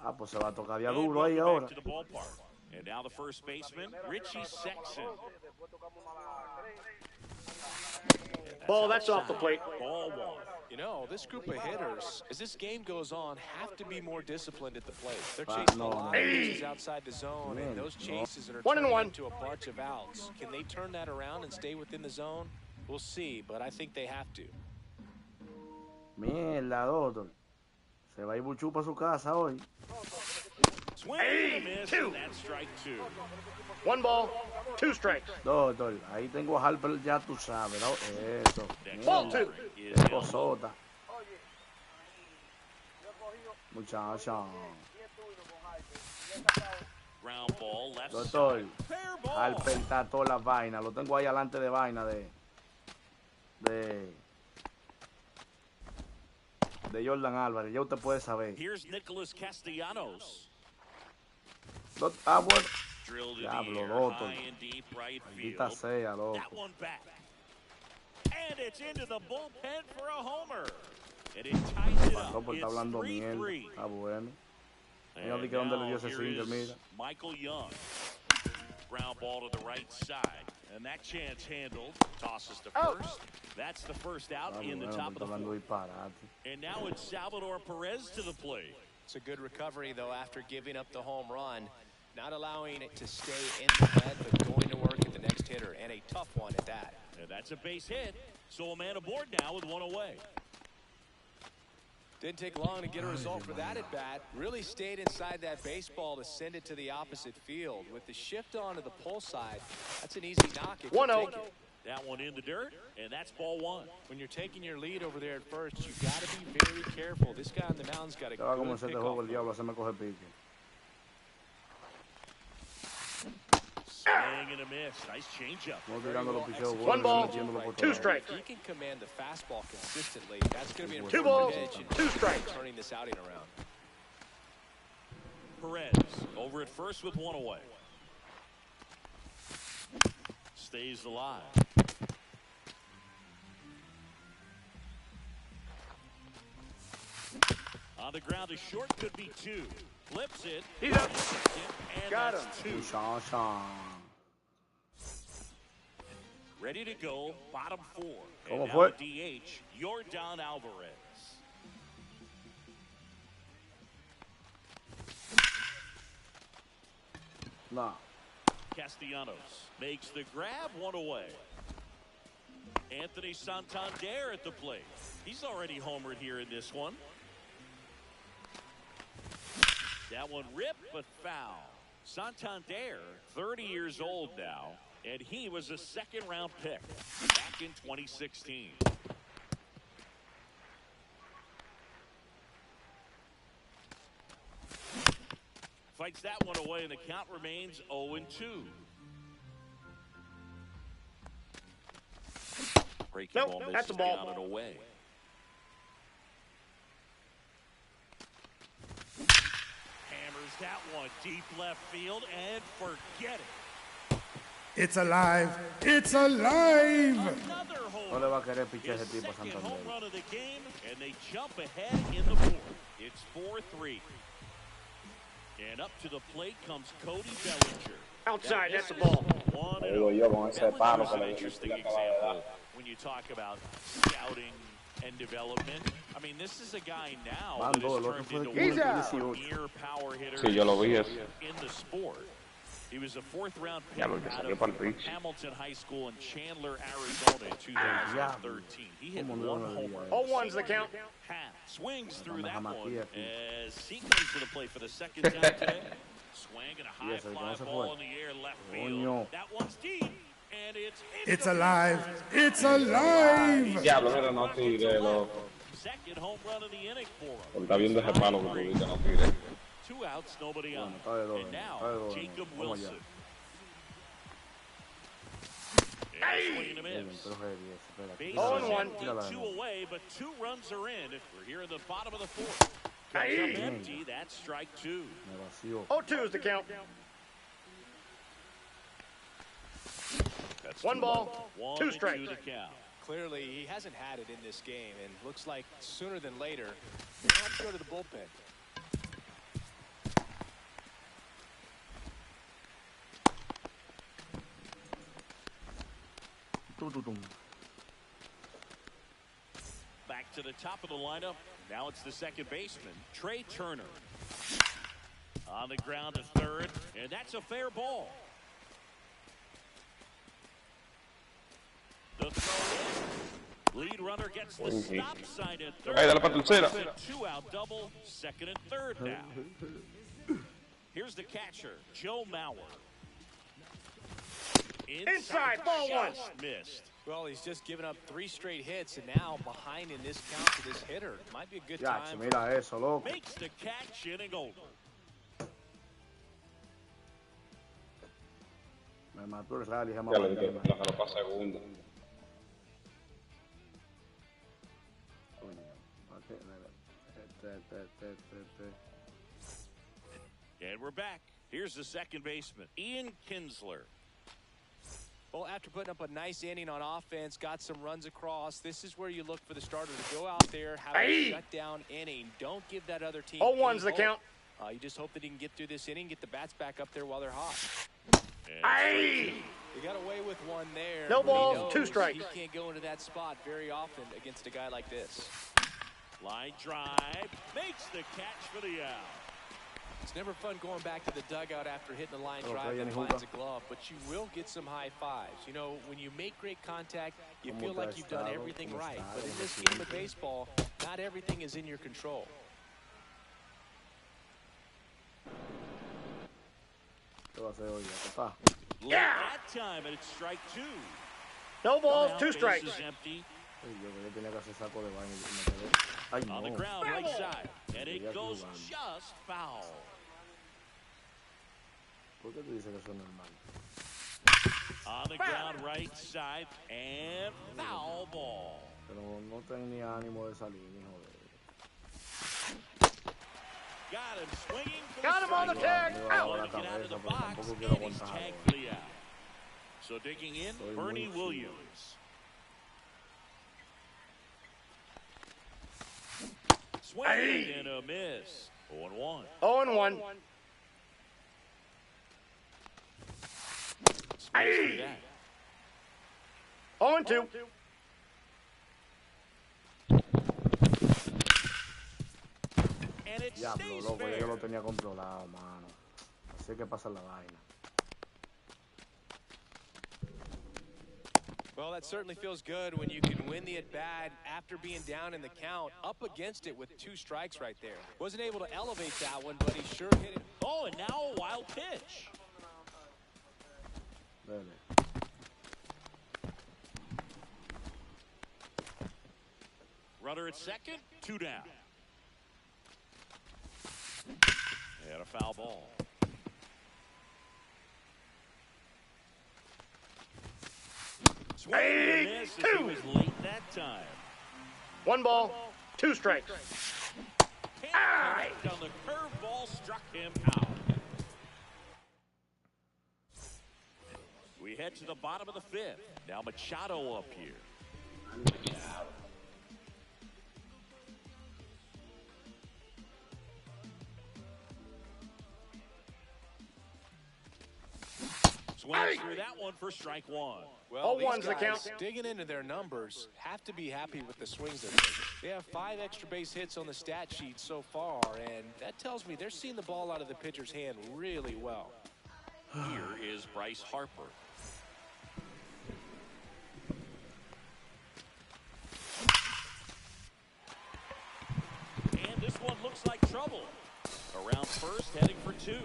Ah, pues se va a tocar ya duro ahí ahora. To the ballpark. And now the first baseman, Richie Sexton. Ball, that's off the plate. Ball one. You know, this group of hitters, as this game goes on, have to be more disciplined at the plate. They're chasing a lot of pitches outside the zone, and those chases are turning into a bunch of outs. Can they turn that around and stay within the zone? We'll see, but I think they have to. Mierda, doctor. Se va a ir Buchú para su casa hoy. Swing and a miss, and that's strike two. 1 ball, 2 strikes. Doctor, ahí tengo a Harper, ya tú sabes, ¿no? Eso. Ball 2. Qué cosota. Muchacha. Ground ball, left Doctor, side. Fair ball. Harper está todas las vainas. Lo tengo ahí adelante de vaina de Jordan Álvarez. Ya usted puede saber. Here's Nicholas Castellanos. Ah, bueno. Drilled in Diablo, the air, loco. high and deep right Maldita field. sea, That loco. one back. And it's into the bullpen for a homer. And it ties it up. Loco, está It's hablando mierda. 3-3. Está bueno. Mira, And di que dónde le dio now ese here single, is mira. Michael Young. Ground ball to the right side. And that chance handled. Tosses to first. That's the first out Está in the bueno, top está of the hablando fourth. disparate. And now it's Salvador Perez to the plate. It's a good recovery, though, after giving up the home run. Not allowing it to stay in the head, but going to work at the next hitter, and a tough one at that. And that's a base hit. So a man aboard now with one away. Didn't take long to get a result for that at bat. Really stayed inside that baseball to send it to the opposite field. With the shift onto the pull side, that's an easy knock. 1-0. That one in the dirt, and that's ball one. When you're taking your lead over there at first, you got to be very careful. This guy on the mound's got a Ya va como good se te pickoff. juego el diablo, se me coge pique. Swing and a miss. Nice changeup. No tirando los picheos, 1 ball, metiéndolo por 2 todos lados. strikes. He can command the fastball consistently. That's going to be an 2 important balls, pitch in 2 strikes. turning this outing around. Perez over at first with one away. Stays alive. On the ground, a short could be two. Flips it. He's up. And Got that's two. Muchacha. Ready to go, bottom four. ¿Cómo And now fue? the DH, Yordan Alvarez. No. Castellanos makes the grab, one away. Anthony Santander at the plate. He's already homered here in this one. That one ripped, but foul. Santander, 30 years old now, and he was a second-round pick back in 2016. Fights that one away, and the count remains 0-2. Breaking Nope, ball that's a misses ball. down and away. Hammers that one deep left field and forget it. It's alive. It's alive. Another home. No le va a querer pichar ese His tipo a second Santander. home run of the game, and they jump ahead in the fourth. It's 4-3. And up to the plate comes Cody Bellinger. Outside, that's a ball. Digo yo con ese palo Bellinger's que an le interesting acaba de dar. example when you talk about scouting and development. I mean, this is a guy now that Mando, has el otro turned fue into de one of 15 the 18. premier power hitters Sí, yo lo vi eso. in the sport. He was a fourth-round pick Ya lo que out salió of para el pitch. Hamilton High School in Chandler, Arizona in 2013. He hit one home run. 0-1's the count. Half swings through that Jamás one aquí, aquí. as he comes to the plate for the second time today. Swang and a high Yes, fly no se ball fue. in the air left Coño. field. That one's deep, and It's alive. It's alive. Diablo, mira, no tire, loco. second home run of the inning for him. Porque está viendo ese palo que tú dices, no tire. 2 outs, nobody on. Está de dos, And now está de dos, Jacob vamos allá. Wilson. And a swing and a Bien, miss. pero heavy ese, espérate. Base Oh, is and one. empty, Tírala de 2 nuevo. away, but 2 runs are in. We're here in the bottom of the fourth. Comes Aye. up empty. That's strike 2. Me vació. 0-2's the count. That's 1 2 ball, 1 2 and strikes. 2 to count. Clearly, he hasn't had it in this game, and looks like sooner than later, he'll have to go to the bullpen. Back to the top of the lineup. Now it's the second baseman, Trey Turner. On the ground to third, and that's a fair ball. The throw in. Lead runner gets the stop sign at third. Hey, dale pa' tercera. It's a 2-out double, second and third now. Here's the catcher, Joe Mauer. Inside, ball one. Just missed. Well, he's just given up 3 straight hits, and now behind in this count to this hitter. Might be a good Ya, time. mira eso, loco. Makes the catch, inning over. Me mató el rally, se me Ya le dije mató. que lo para segundo. And we're back. Here's the second baseman, Ian Kinsler. Well, after putting up a nice inning on offense, got some runs across, this is where you look for the starter to go out there, have a shutdown inning. Don't give that other team 0-1's the any count. hope. You just hope that he can get through this inning, get the bats back up there while they're hot. And He got away with one there. No but he balls, knows 2 strikes. He can't go into that spot very often against a guy like this. line drive makes the catch for the out. It's never fun going back to the dugout after hitting a line Oh, drive play that any finds a hookah. glove, but you will get some high fives. You know, when you make great contact, you ¿Cómo feel te like ha you've done estado? everything ¿Cómo right. está? But in ¿Cómo this te game of sientes? baseball, not everything is in your control. ¿Qué va a hacer hoy? ¿Papá? Late that time, and it's strike 2. No balls, Now 2 strikes. base is empty. Ay, yo que tenía que hacer saco de baño y me quedé. Ay, On the no. ground, right side, and Ya it que goes jugando. just foul. ¿Por qué tú dices que eso es normal? On the ground, right side, and foul ball. Pero no tenía ánimo de salir, ni joder. Got him swinging for Got him on the strike. tag. Me va a Out. lavar la Trying to get out of cabeza, the pero box, tampoco quiero and he's aguantar. tagged for the out. So digging in, Estoy Bernie muy Williams. Swing and a miss. 0-1. 0-1. Swings through that. 0-2. And it Diablo, stays loco, fair. yo lo tenía controlado, mano. Así que pasa la vaina. Well, that certainly feels good when you can win the at-bat after being down in the count, up against it with 2 strikes right there. Wasn't able to elevate that one, but he sure hit it. Oh, and now a wild pitch. Runner at second, 2 down. And a foul ball. Hey, He was late that time. 1 ball, 2 strikes. On the curveball, struck him out. We head to the bottom of the 5th. Now Machado up here. Swings through that one for strike 1. Well, these 0-1's the guys, count. digging into their numbers, have to be happy with the swings they're taking. They have 5 extra base hits on the stat sheet so far, and that tells me they're seeing the ball out of the pitcher's hand really well. Here is Bryce Harper. And this one looks like trouble. Around first, heading for 2.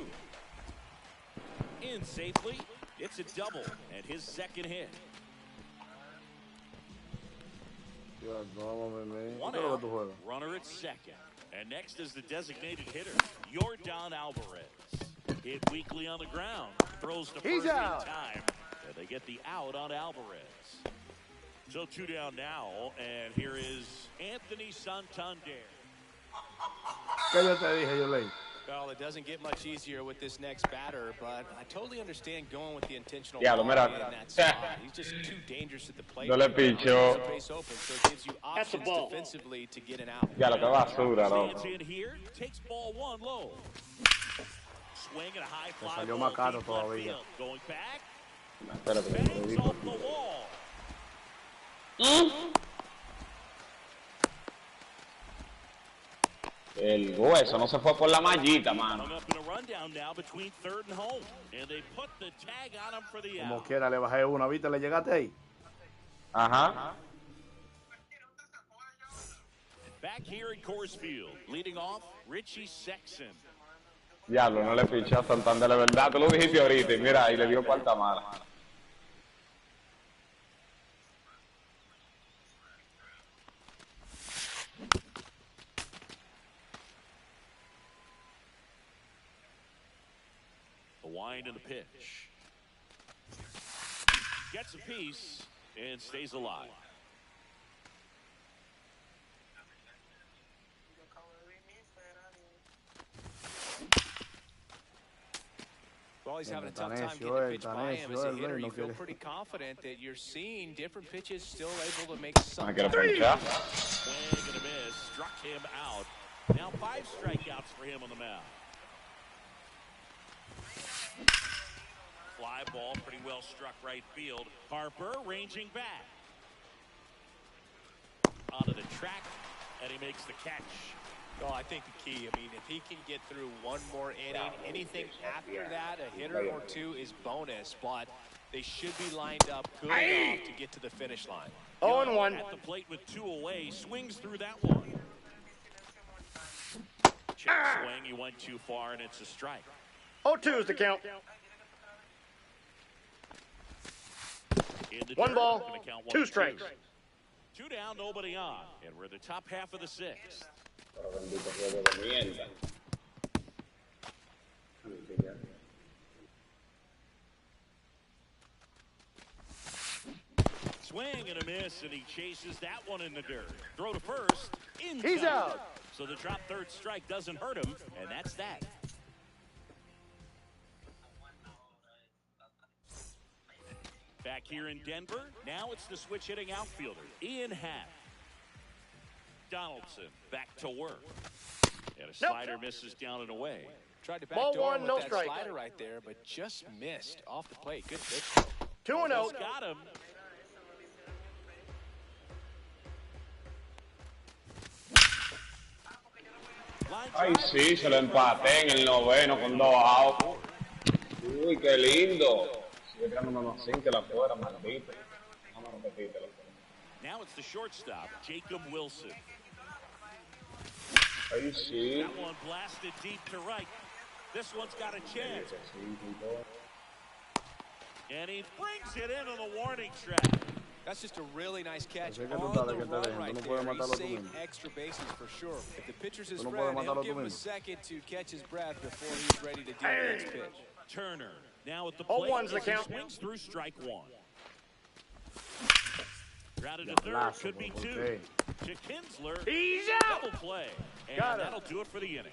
In safely. It's a double and his second hit. 1 out, runner at second. And next is the designated hitter, Yordan Alvarez. Hit weakly on the ground, throws to first in time, and they get the out on Alvarez. So 2 down now, and here is Anthony Santander. Well, it doesn't get much easier with this next batter, but I totally understand going with the intentional Yeah, ball mira. in that spot. He's just too dangerous at the plate. No le pichó. Base open, so it gives you options defensively to get an out. Ya lo que basura, Stands loco. in here, takes ball 1 low. Swing and a high fly salió ball más caro deep left todavía. field. Going back, Espérate, que me lo bangs dijo. off the wall. El hueso no se fue por la mallita, mano. Hung up in a rundown now between third and home, and they put the tag on him for the Como out. quiera, le bajé una, ¿viste? ¿Le llegaste ahí? Ajá. Back here at Coors Field, leading off Richie Sexson. Diablo, no le pichó a Santander, de verdad. Tú lo dijiste ahorita y mira, y le dio cuarta mala. The wind and the pitch. Gets a piece and stays alive. Well, he's having a tough time getting a pitch by him as a hitter. You feel pretty confident that you're seeing different pitches still able to make some. I get a pincha. Swing and a miss, struck him out. Now 5 strikeouts for him on the mound. Fly ball, pretty well struck right field. Harper ranging back. Onto the track, and he makes the catch. Well, I think the key, I mean, if he can get through 1 more inning, anything after that, a hitter or 2 is bonus, but they should be lined up good enough to get to the finish line. 0-1. At the plate with 2 away, swings through that one. Check swing, he went too far, and it's a strike. 0-2 is the count. In the 1 dirt, ball, gonna count 2 1-2. strikes. 2 down, nobody on, and we're in the top half of the 6th. Pero bendito juego de mierda. Swing and a miss, and he chases that one in the dirt. Throw to first, in He's time. out. So the drop third strike doesn't hurt him, and that's that. Back here in Denver, now it's the switch hitting outfielder, Ian Happ. Donaldson back to work. And a slider misses down and away. Tried to Ball backdoor 1, him with no that strike. slider right there, but just missed off the plate. Good pitch. 2-0. Got him. Ay, sí, se lo empaté en el noveno con 2 outs. Uy, qué lindo. Sigue tirando unos 5 que la fuera, maldito. repetírtelo. Now it's the shortstop, Jacob Wilson. Ahí sí. That one blasted deep to right. This one's got a chance. And he brings it into the warning track. That's just a really nice catch on que tú the estás de que te run dejen. right Tú no there. puedes He matarlo tú saved mismo. extra bases for sure. If the pitcher's his Tú no friend, puedes he'll matarlo give tú him a mismo. second to catch his breath before he's ready to do the next pitch. Turner now at the Oh, plate. one's the as he count. swings through strike one. Grounded to third, Lazo, could be ¿por two. qué? To Kinsler, He's out. double play. And Got it. that'll do it for the inning.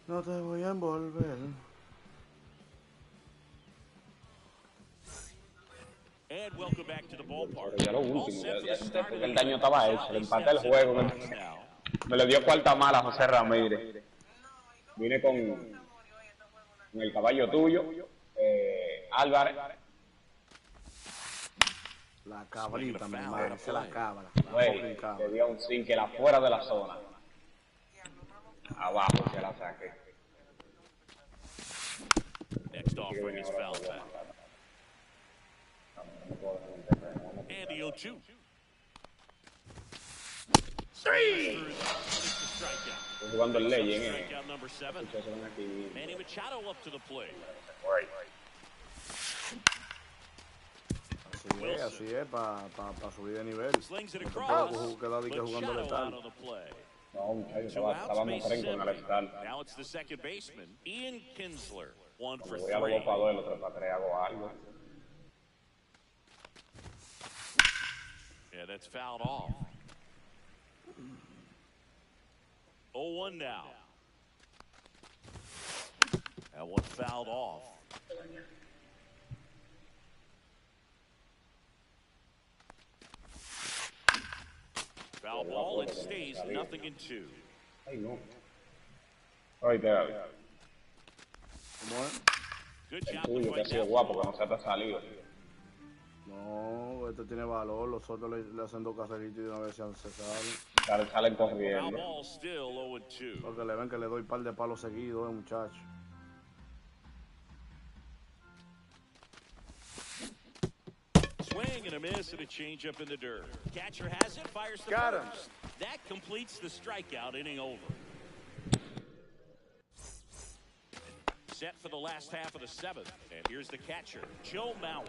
No te voy a envolver. And welcome back to the ballpark. Pero ya lo All último, set for ya the start of el the daño inning. estaba hecho. Le empaté el juego. Me le dio cuarta mala a José Ramírez. Vine con el caballo tuyo, Álvarez. La cabrita, mi madre, esa es la cabra. Güey, fucking le cabra. dio un sinker afuera de la zona. Abajo se la saqué. Next offering is foul back. And the 0-2. Three. Estoy jugando el Legend, Strikeout number 7. Manny Machado up to the plate. Así es, para subir de nivel. Slings it No te across. puedo quedar de que jugando Machado letal. out on the play. No, muchachos, Two outs, estábamos base en con el empty. estar. Now it's the second baseman, Ian Kinsler. 1 for Voy a los 3. 2 para 2, el otro para 3, hago algo. Yeah, that's fouled off. 0-1 now. That one fouled off. Foul ball, it stays 0-2. Ay, no. Ay, te ¿Cómo es? Good el job to tuyo, que ha fight sido that guapo, one. que no se te ha salido. No, este tiene valor. Los otros le hacen 2 carreritos y de una vez se salen. Salen Foul corriendo. ball still 0-2. Porque le ven que le doy un par de palos seguidos, muchacho. Swing and a miss and a changeup in the dirt. Catcher has it, fires the Got him. first. That completes the strikeout, inning over. Set for the last half of the 7th. And here's the catcher, Joe Mauer.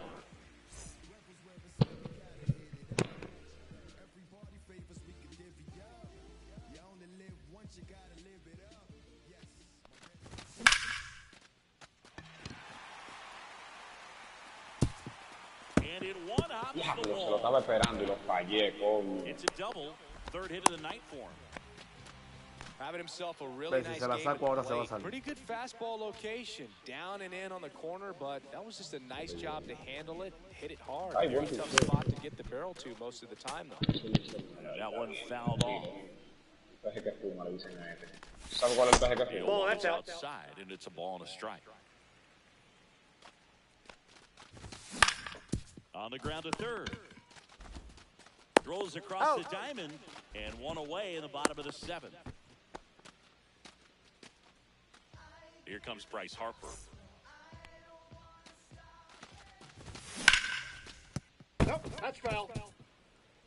And in one off the Diablo, se lo wall. estaba esperando y lo fallé, coño. It's a double, third hit of the night for him. Having himself a really Si nice se la game at saco ahora the se va a plate. salir. Pretty good fastball location, down and in on the corner, but that was just a nice job to handle it, hit it hard. Ay, Very buen tough pitcher. spot to get the barrel to most of the time, though. That one fouled off. Peje que fuma, le dicen a este. ¿Sabe cuál es el peje que fuma? Ball, that's out. Outside, and it's a ball and a strike. On the ground to third. Throws across the diamond, and one away in the bottom of the 7th. Here comes Bryce Harper. Nope, that's foul.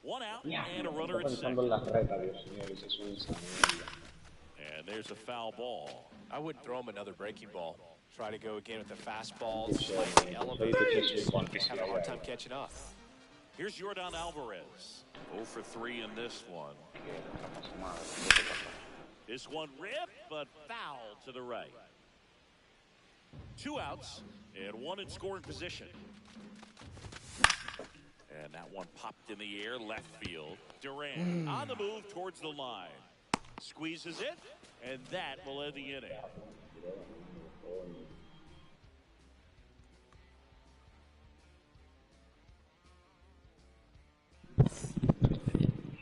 One out Ya, and a runner estoy at pensando en second. las retas, Dios mío, ese es un insanidad. And there's a foul ball. I wouldn't throw him another breaking ball. Try to go again with the fastball, slightly elevated, just have a hard time catching up. Here's Jordan Alvarez. 0 for 3 in this one. This one ripped, but foul to the right. 2 outs and 1 in scoring position. And that one popped in the air, left field. Durant on the move towards the line. Squeezes it, and that will end the inning.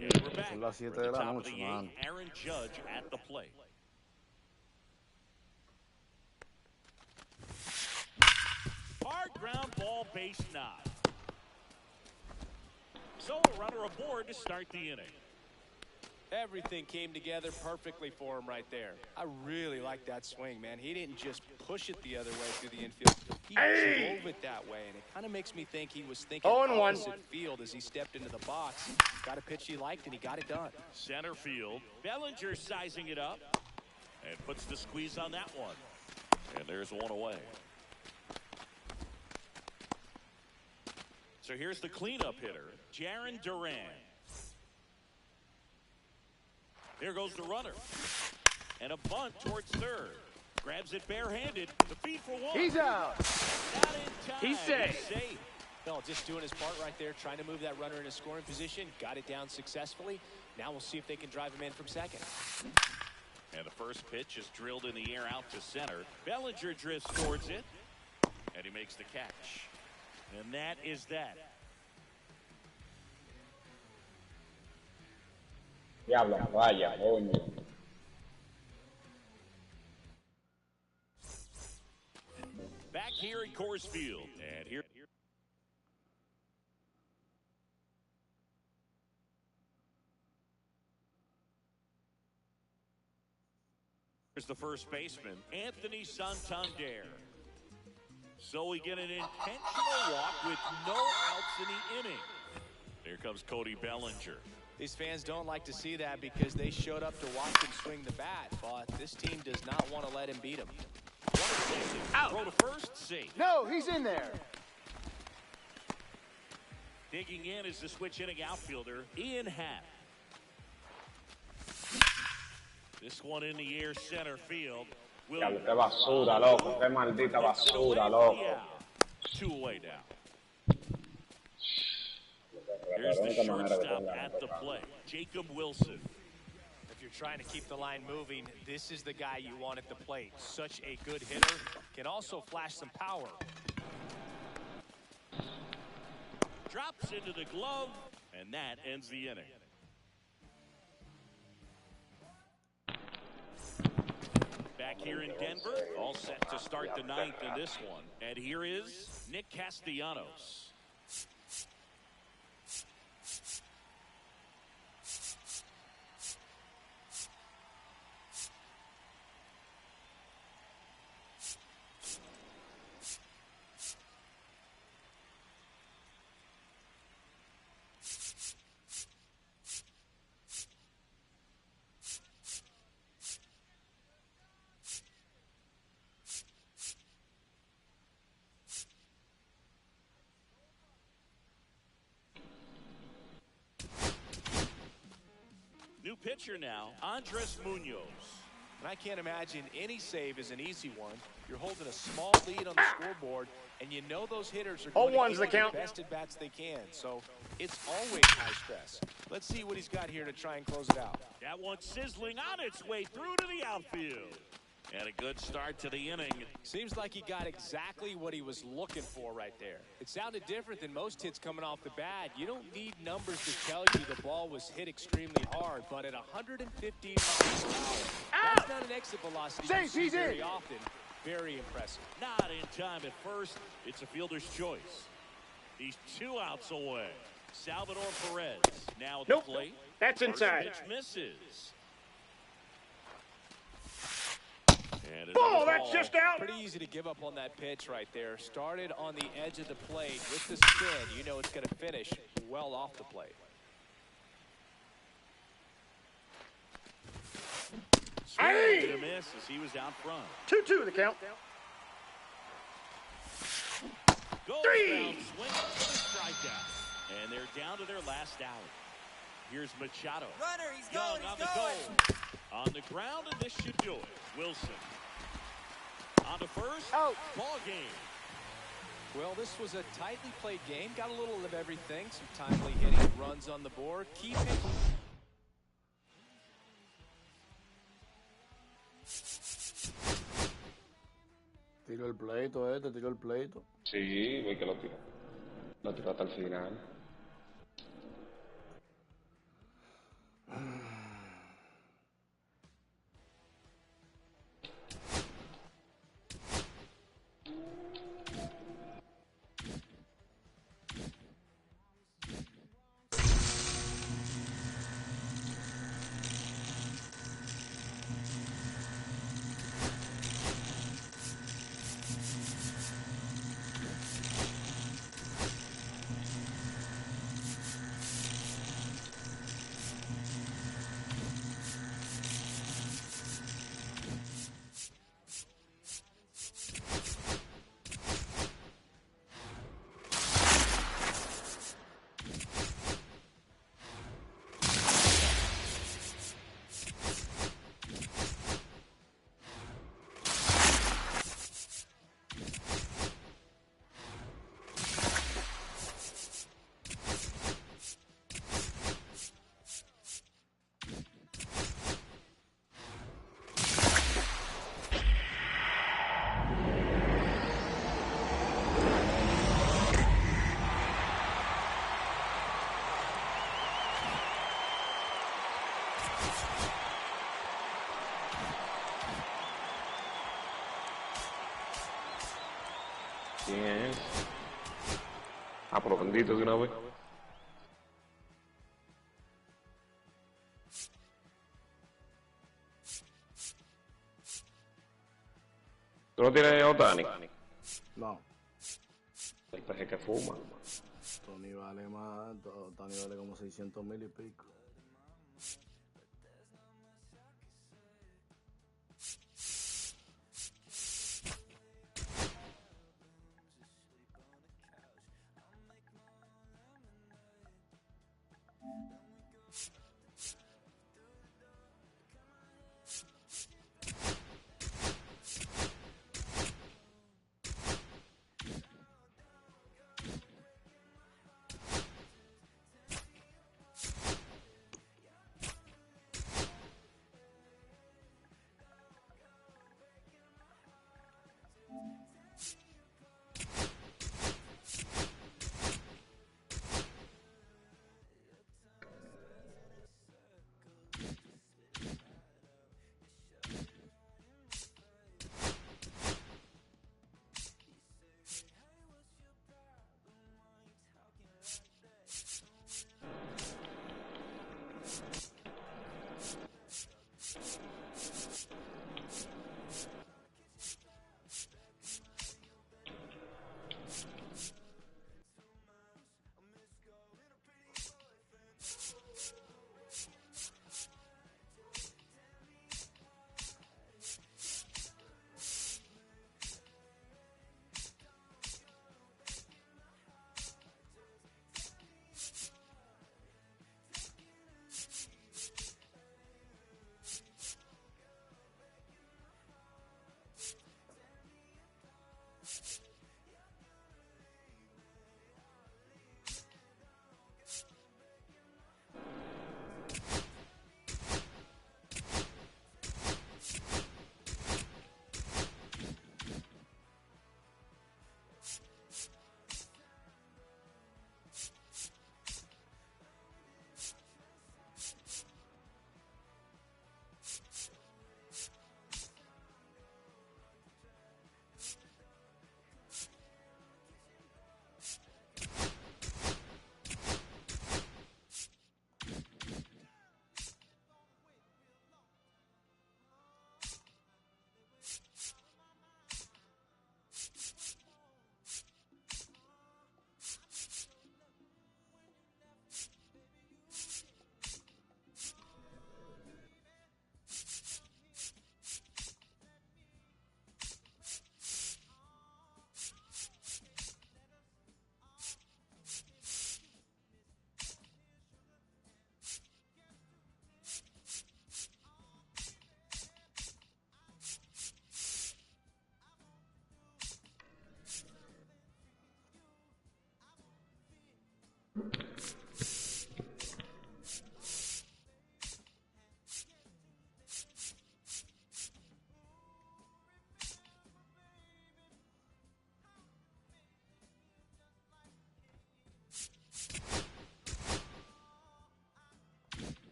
And we're back. Son las 7 We're de at the la top of noche, the man. 8th. Aaron Judge at the plate. Hard ground ball, base knock. So a runner aboard to start the inning. Everything came together perfectly for him right there. I really like that swing, man. He didn't just push it the other way through the infield. He drove it that way, and it kind of makes me think he was thinking opposite field as he stepped into the box. Got a pitch he liked, and he got it done. Center field. Bellinger sizing it up and puts the squeeze on that one. And there's one away. So here's the cleanup hitter, Jarren Duran. There goes the runner. And a bunt towards third. Grabs it barehanded. The feed for one. He's out. Not in time. He's safe. No, just doing his part right there, trying to move that runner in a scoring position. Got it down successfully. Now we'll see if they can drive him in from second. And the first pitch is drilled in the air out to center. Bellinger drifts towards it. And he makes the catch. And that is that. Diablo, vaya, coño. Back here at Coors Field. And here's the first baseman, Anthony Santander. So we get an intentional walk with no outs in the inning. Here comes Cody Bellinger. These fans don't like to see that because they showed up to watch him swing the bat, but this team does not want to let him beat him. Out. Throw to first, safe. No, he's in there. Digging in is the switch hitting outfielder, Ian Happ. This one in the air center field. Diablo, qué basura, loco. Qué maldita basura, loco. Two away now. Here's the shortstop at the plate, Jacob Wilson. If you're trying to keep the line moving, this is the guy you want at the plate. Such a good hitter. Can also flash some power. Drops into the glove, and that ends the inning. Back here in Denver, all set to start the ninth in this one. And here is Nick Castellanos. New pitcher now, Andres Munoz. And I can't imagine any save is an easy one. You're holding a small lead on the scoreboard, and you know those hitters are going to get the best at bats they can. So it's always high stress. Let's see what he's got here to try and close it out. That one sizzling on its way through to the outfield. And a good start to the inning. Seems like he got exactly what he was looking for right there. It sounded different than most hits coming off the bat. You don't need numbers to tell you the ball was hit extremely hard, but at 115 miles per hour, that's not an exit velocity you see very often. Very impressive. Not in time at first. It's a fielder's choice. He's 2 outs away. Salvador Perez now at the plate. That's inside. Pitch misses. Ball, that's just out. Pretty easy to give up on that pitch right there. Started on the edge of the plate with the spin. You know it's going to finish well off the plate. Swing and a miss as he was out front. 2-2 the count. Goes down, swing for the strikeout. And they're down to their last out. Here's Machado. Runner, he's Young going, on he's the going. goal. On the ground, and this should do it. Wilson. On the first. Out. Ball game. Well, this was a tightly played game. Got a little of everything. Some timely hitting, runs on the board. Keep it. Tiró el pleito tiró el pleito. Sí, güey, que lo tiró. Lo tiró hasta el final. ¿Quién es? Ah, por lo bendito de una vez. ¿Tú no tienes Otani? No. El peje que fuma. Tony vale más. Tony vale como 600,000 y pico.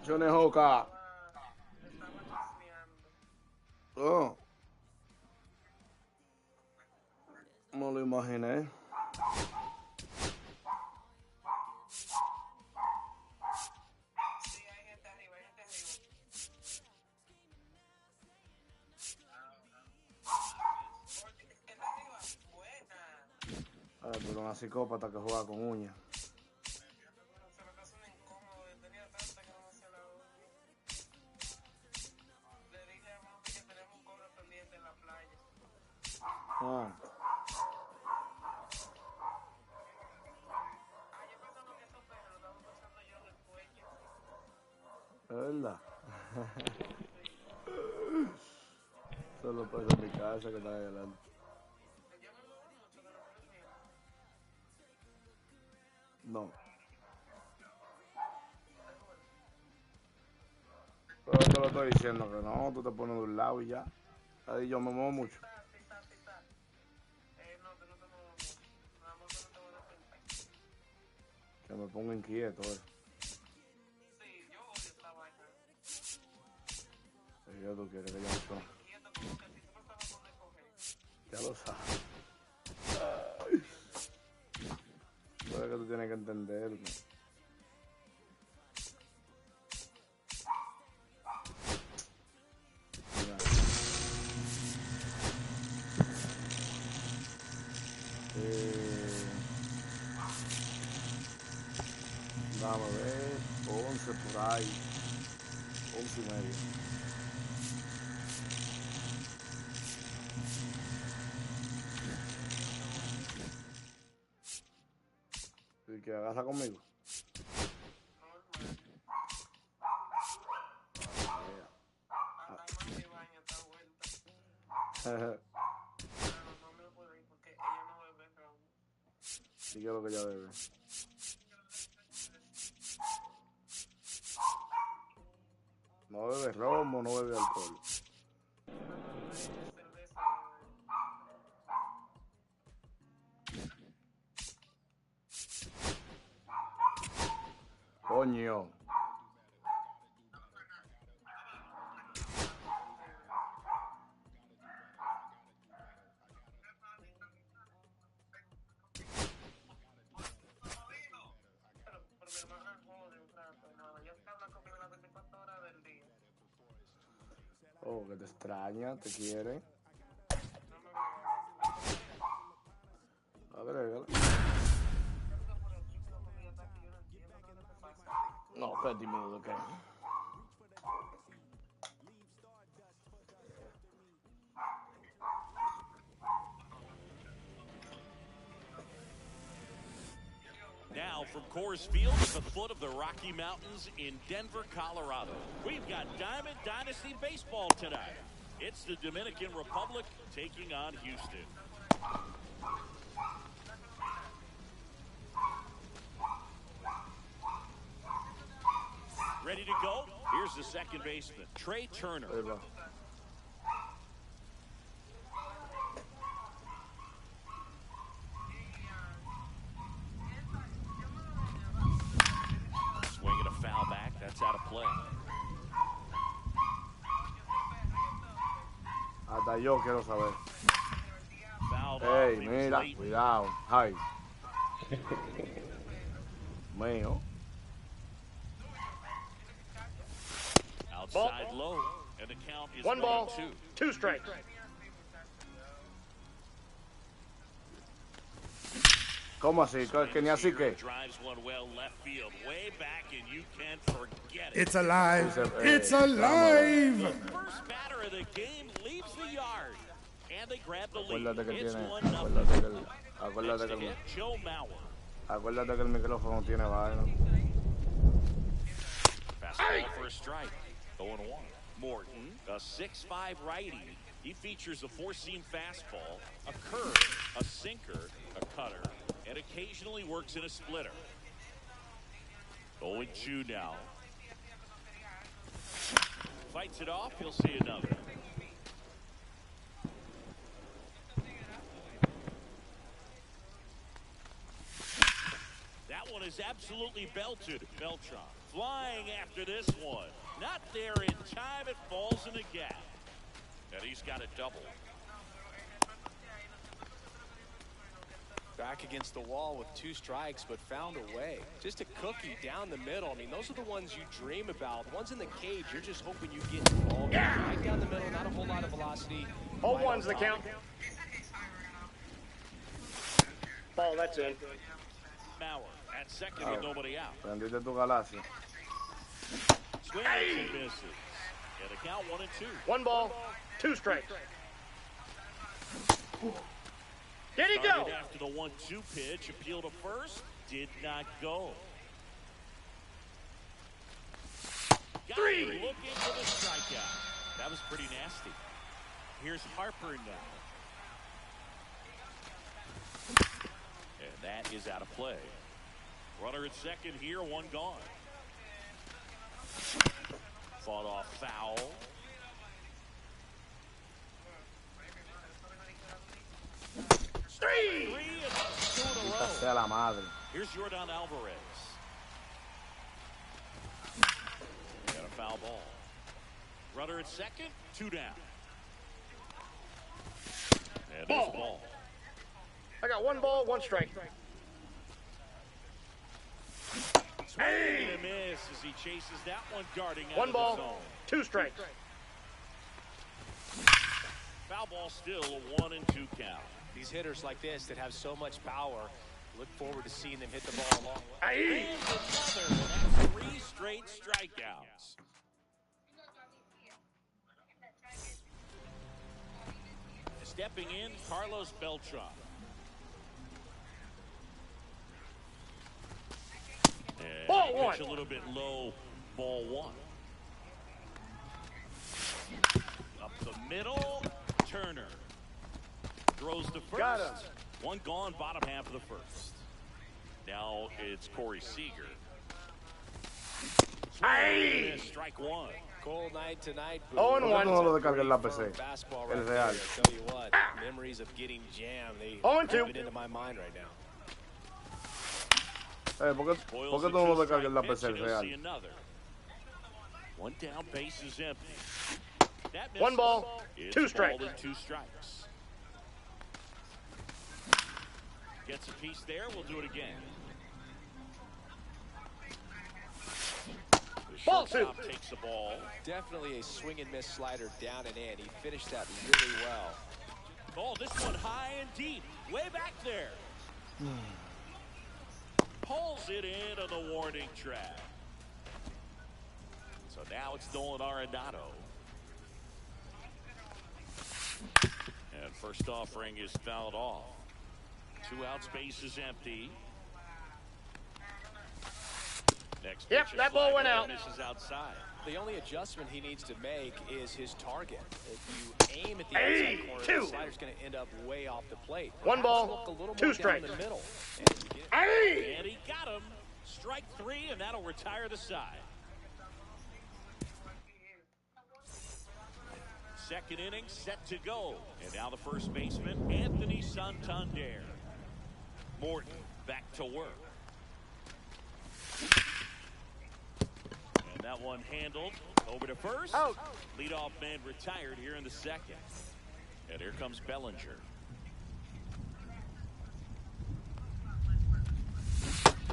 Johnny Hoka. Oh. No lo imaginé. Pero una psicópata que juega con uñas. Ah. Es verdad. Solo pasa en mi casa que está ahí adelante. No. Pero te lo estoy diciendo que no, tú te pones de un lado y ya. Ahí yo me muevo mucho. Que me pongo inquieto, Si yo tú quieres que yo me ponga. Ya lo sabes. Pero es que tú tienes que entenderme. Vamos a ver, 11 por ahí, 11:30. ¿Y que agarra conmigo? ¿Y qué es lo que ella bebe? No bebe romo, no bebe alcohol. Coño. Oh, que te extraña, te quiere. Agrégala. No, qué tímido que. Now from Coors Field at the foot of the Rocky Mountains in Denver, Colorado. We've got Diamond Dynasty Baseball tonight. It's the Dominican Republic taking on Houston. Ready to go? Here's the second baseman, Trey Turner. Swinging a foul back. That's out of play. Hasta yo quiero saber. Ey, mira, cuidado. Ay. Mío. Outside low, and the count is 1-2. 2 strikes. ¿Cómo así? ¿Que ni así que? It's alive. It's alive. The first batter of the game leaves the yard, and they grab the lead. Acuérdate que It's tiene. 1-0. Acuérdate que el micrófono tiene vaina. Fastball for a strike. 0-1. Morton, a 6'5" righty. He features a four-seam fastball, a curve, a sinker, a cutter, and occasionally works in a splitter. 0-2 now. Fights it off, he'll see another. That one is was absolutely belted. Beltran flying after this one. Not there in time. It falls in the gap. And he's got a double. Back against the wall with 2 strikes, but found a way. Just a cookie down the middle. I mean, those are the ones you dream about. The ones in the cage, you're just hoping you get involved. Yeah. Right down the middle, not a whole lot of velocity. Hold one's the count. Ball, that's in. Mauer at second with nobody out. Prendiste tu galaxia. Swings and misses. Yeah, the count 1 and 2. 1 ball, 2 strikes. Did he go? After the 1-2 pitch, appeal to first, did not go. 3. Looking for the strikeout. That was pretty nasty. Here's Harper now. And that is out of play. Runner at second here, 1 gone. Fought off foul. Three in a row. Sea la madre. Here's Jordan Alvarez. Got a foul ball. Runner at second, 2 down. And there's ball. I got 1 ball, 1 strike. Swing and a miss as he chases that one, darting out 1 of ball, the zone. 2 strikes. Foul ball still a 1 and 2 count. These hitters like this that have so much power, look forward to seeing them hit the ball a long way. And another, that's 3 straight strikeouts. Stepping in, Carlos Beltran. And ball 1. A little bit low, ball 1. Up the middle, Turner. Throws the first. Got him. 1 gone, bottom half of the first. Now it's Corey Seager. Strike 1. Cold night tonight. 0 and 1. No lo descargué en la PC. Fastball El right real. there. I tell you what, memories of getting jammed, they 0 and 2. pop it into my mind right now. ¿Por qué tú no lo descargas en la PC el real? 1 down, base is empty. 1 ball, 2 strikes. 2 strikes. Gets a piece there. We'll do it again. The Ball 2. shortstop takes the ball. Definitely a swing and miss slider down and in. He finished that really well. Oh, this one high and deep. Way back there. Pulls it into the warning track. So now it's Nolan Arenado. And first offering is fouled off. 2 outs, base is empty. Next Yep, pitch, that ball went out. Misses outside. The only adjustment he needs to make is his target. If you aim at the outside corner, 2. the slider's going to end up way off the plate. 1 ball, Look a little 2 more strikes. down the middle. And he got him. Strike 3, and that'll retire the side. Second inning set to go. And now the first baseman, Anthony Santander. Morton back to work. And that one handled over to first. Out. Leadoff man retired here in the second. And here comes Bellinger.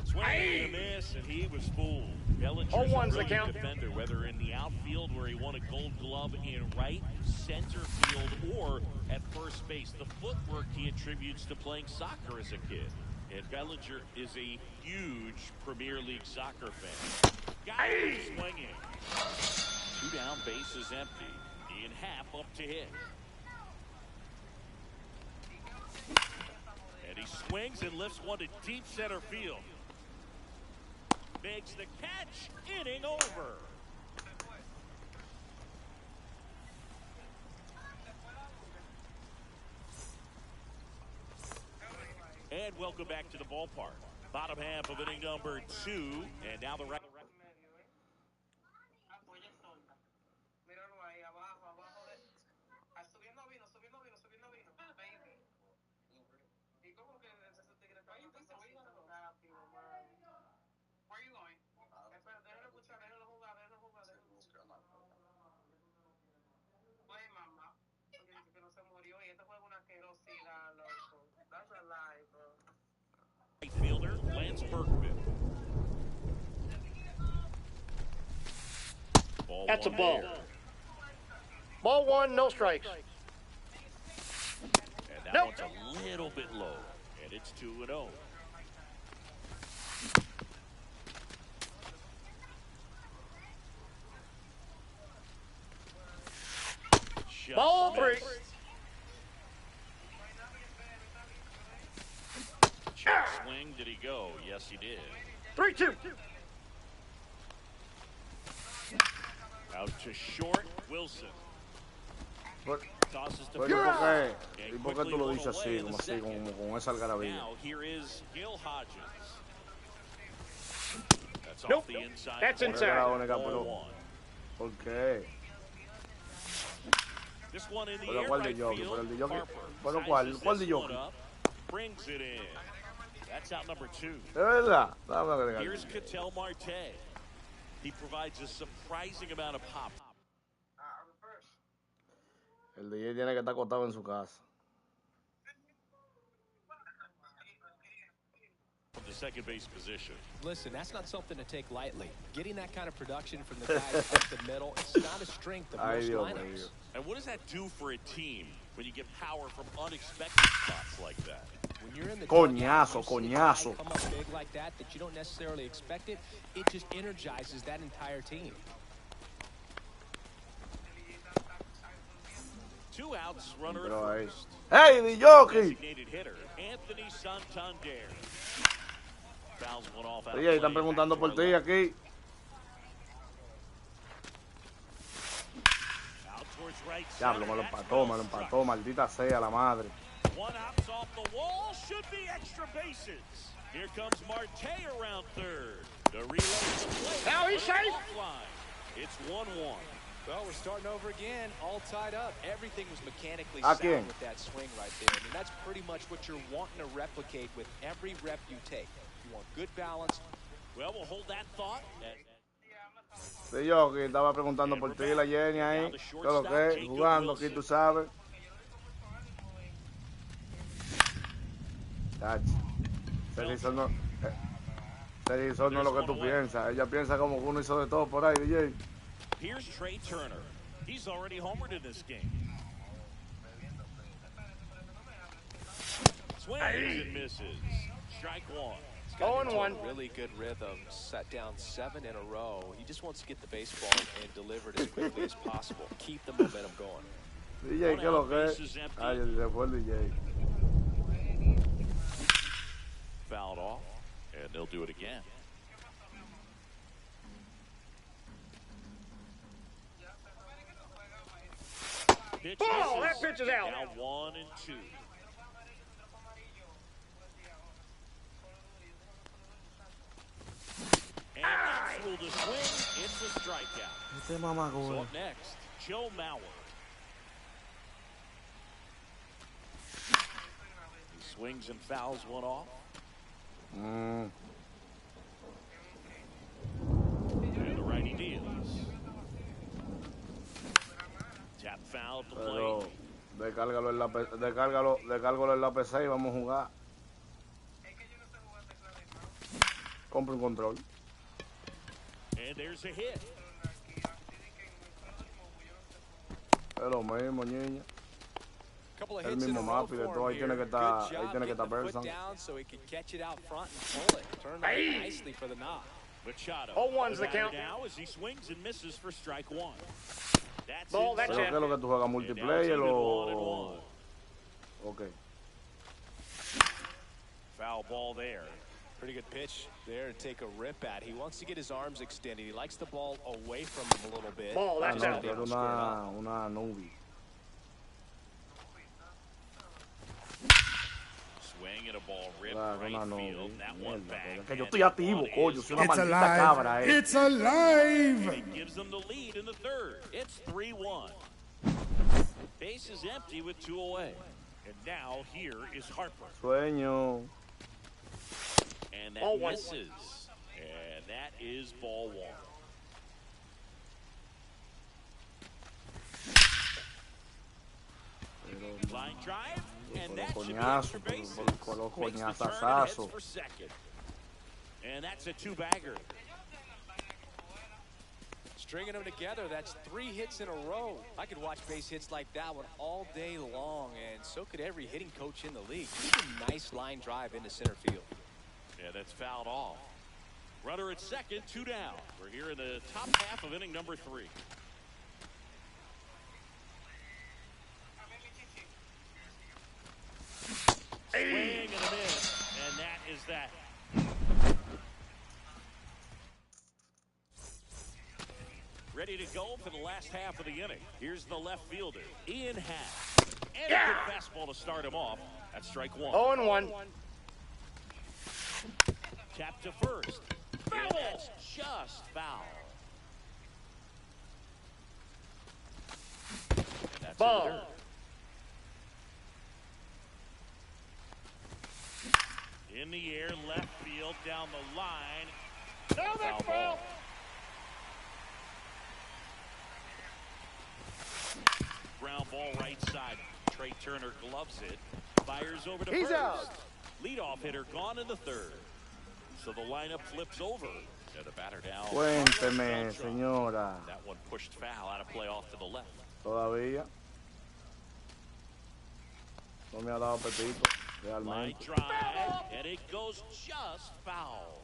Swing and a miss, and he was fooled. Bellinger's a 0-1's the brilliant count. defender, whether in the outfield where he won a gold glove in right center field or at first base. The footwork he attributes to playing soccer as a kid. And Bellinger is a huge Premier League soccer fan. Got him swinging. 2 down, base is empty. Ian Happ up to hit. And he swings and lifts one to deep center field. Makes the catch, inning over. And welcome back to the ballpark. Bottom half of inning number 2, and now the right. It's Bergman. That's a ball. Ball one, no strikes. And that one's a little bit low. And it's 2-0. Ball three. Check swing, did he go? Yes, he did. 3-2. Out to short, Wilson. Tosses to ¿Y por qué tú lo dices así, como así, como con esa algarabía? Now here is Gil Hodges. That's Nope, off the inside. that's inside. ¿Por qué? This one in the Pero air ¿cuál de right jockey? field. Pero el de jockey. Harper Pero sizes ¿cuál de this one jockey? up, brings it in. That's out number 2. ¿De verdad? Dame agregar. Here's Ketel Marte. He provides a surprising amount of pop. El DJ tiene que estar acostado en su casa. From the second base position. Listen, that's not something to take lightly. Getting that kind of production from the guys up the middle, it's not a strength of most lineups. And what does that do for a team when you get power from unexpected spots like that? When you're in the Coñazo, come coñazo. up big like that you don't necessarily expect it, it just energizes that entire team. 2 outs, runner Pero at ahí. first. ¡Hey, di jockey! Designated hitter, Anthony Santander. Fouls one off out of DJ, están play. preguntando por ti aquí. Out towards right Diablo, me lo empató, maldita sea la madre. One hops off the wall, should be extra bases. Here comes Marte around third. The relay to the plate. Now he's safe. It's 1-1. Well, we're starting over again, all tied up. Everything was mechanically ¿A sound quién? with that swing right there. I mean, that's pretty much what you're wanting to replicate with every rep you take. You want good balance. Well, we'll hold that thought. Sí, jockey, estaba preguntando por ti, la Jenny ahí. ¿Qué es lo que es? Jugando aquí, tú sabes. Tachi. Cerizón no es lo que tú piensas. Ella piensa como que uno hizo de todo por ahí, DJ. Here's Trey Turner. He's already homered in this game. Swings and misses. Strike one. He's got into 0-1. a really good rhythm, set down 7 in a row. He just wants to get the baseball and deliver it as quickly as possible. Keep the momentum going. DJ, ¿qué es lo que es? Ay, se fue el DJ. Fouled off, and they'll do it again. Pitch Ball, misses. that pitch is out. Now 1-2. And that's ruled a swing. It's a strikeout. Este mamá, So up next, Joe Mauer. He swings and fouls one off. And the righty deals. Tap foul at the Pero plate. descárgalo en la PC y vamos a jugar. Compra un control. And there's a hit. Es lo mismo, niña. Couple of El hits in mismo a row mapa y de for todo, him ahí tiene que here. estar, Good job ahí tiene que estar getting the foot Person. down so he could catch it out front and pull it. Turn that nicely for the knock. Machado. 0-1's the batter count. now as he swings and misses for strike one. That's Ball, that's ¿Pero inside. qué es lo que tú juegas, multiplayer o...? Ok. Foul ball there. Pretty good pitch there to take a rip at. He wants to get his arms extended. He likes the ball away from him a little bit. Ball, Ah, that's no, out. tú eres una nubie. Swing at a ball ripped Claro, right una field. nubie. That one Mierda, back. es que yo estoy activo, coño. Soy una It's maldita cabra, alive. It's alive. It gives them the lead in the third. It's 3-1. Base is empty with 2 away. And now here is Harper. Sueño. And Ball that one. misses. And that is ball one. Line drive. And that should be extra bases. Por los Makes the turn and heads coñazazazos. for second. And that's a two-bagger. Stringing them together, that's 3 hits in a row. I could watch base hits like that one all day long, and so could every hitting coach in the league. A nice line drive into center field. Yeah, that's fouled off. Runner at second, 2 down. We're here in the top half of inning number 3. Swing and a miss, and that is that. Ready to go for the last half of the inning. Here's the left fielder, Ian Happ. And a good fastball to start him off. That's strike 1. 0-1. Tap to first. And that's just foul. And that's Ball. in the dirt. In the air, left field, down the line. No, that's foul. Ground ball right side. Trey Turner gloves it. Fires over to He's first. out. Leadoff hitter gone in the third. So the lineup flips over. And the batter down. Cuénteme, señora. That one pushed foul out of play off to the left. Todavía. No me ha dado apetito, Line realmente. drive, and it goes just foul.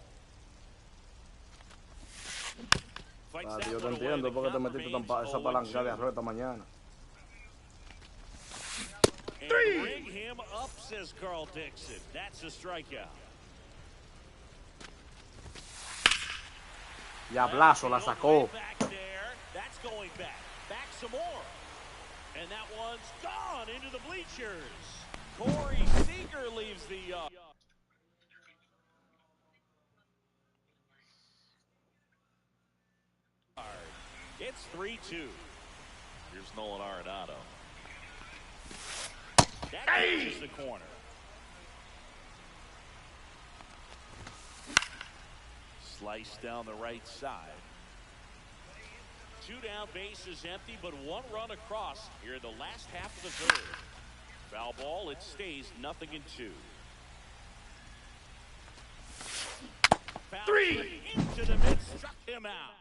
Fights that Yo te one away. entiendo The por qué te count metiste remains esa palanca de 0-2. arroz esta mañana. And bring him up, says Carl Dixon. That's a strikeout. Diablazo, la sacó. Back there. That's going back. Back some more. And that one's gone into the bleachers. Corey Seager leaves the It's 3-2. Here's Nolan Arenado. That catches the corner. Slice down the right side. 2 down, bases empty, but 1 run across here in the last half of the third. Foul ball, it stays 0-2. Foul 3 into the mid, struck him out.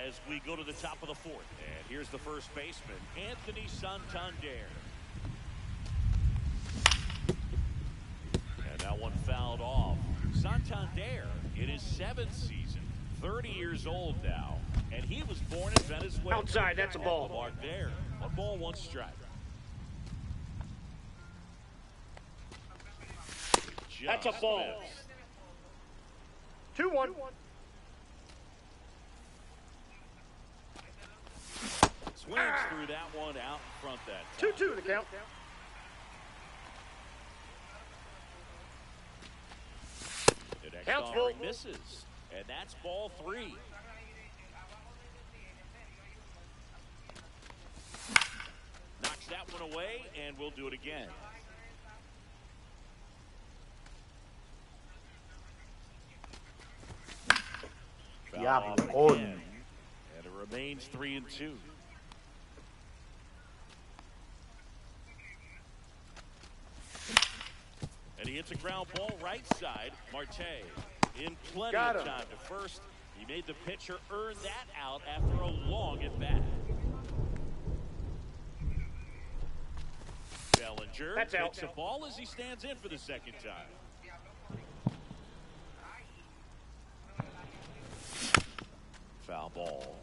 As we go to the top of the 4th, and here's the first baseman, Anthony Santander. And that one fouled off. Santander in his 7th season, 30 years old now, and he was born in Venezuela. Outside, that's a ball. Mark there. 1 ball, 1 strike. That's a Just ball. missed. 2-1. Swings through that one out in front that time. 2-2 the count. The next Counts offering full. misses, and that's ball 3. Knocks that one away, and we'll do it again. Foul off Diablo, again, and it remains 3-2. And he hits a ground ball right side. Marte in plenty Got of him. time to first. He made the pitcher earn that out after a long at bat. Bellinger That's out. takes a ball as he stands in for the second time. Foul ball.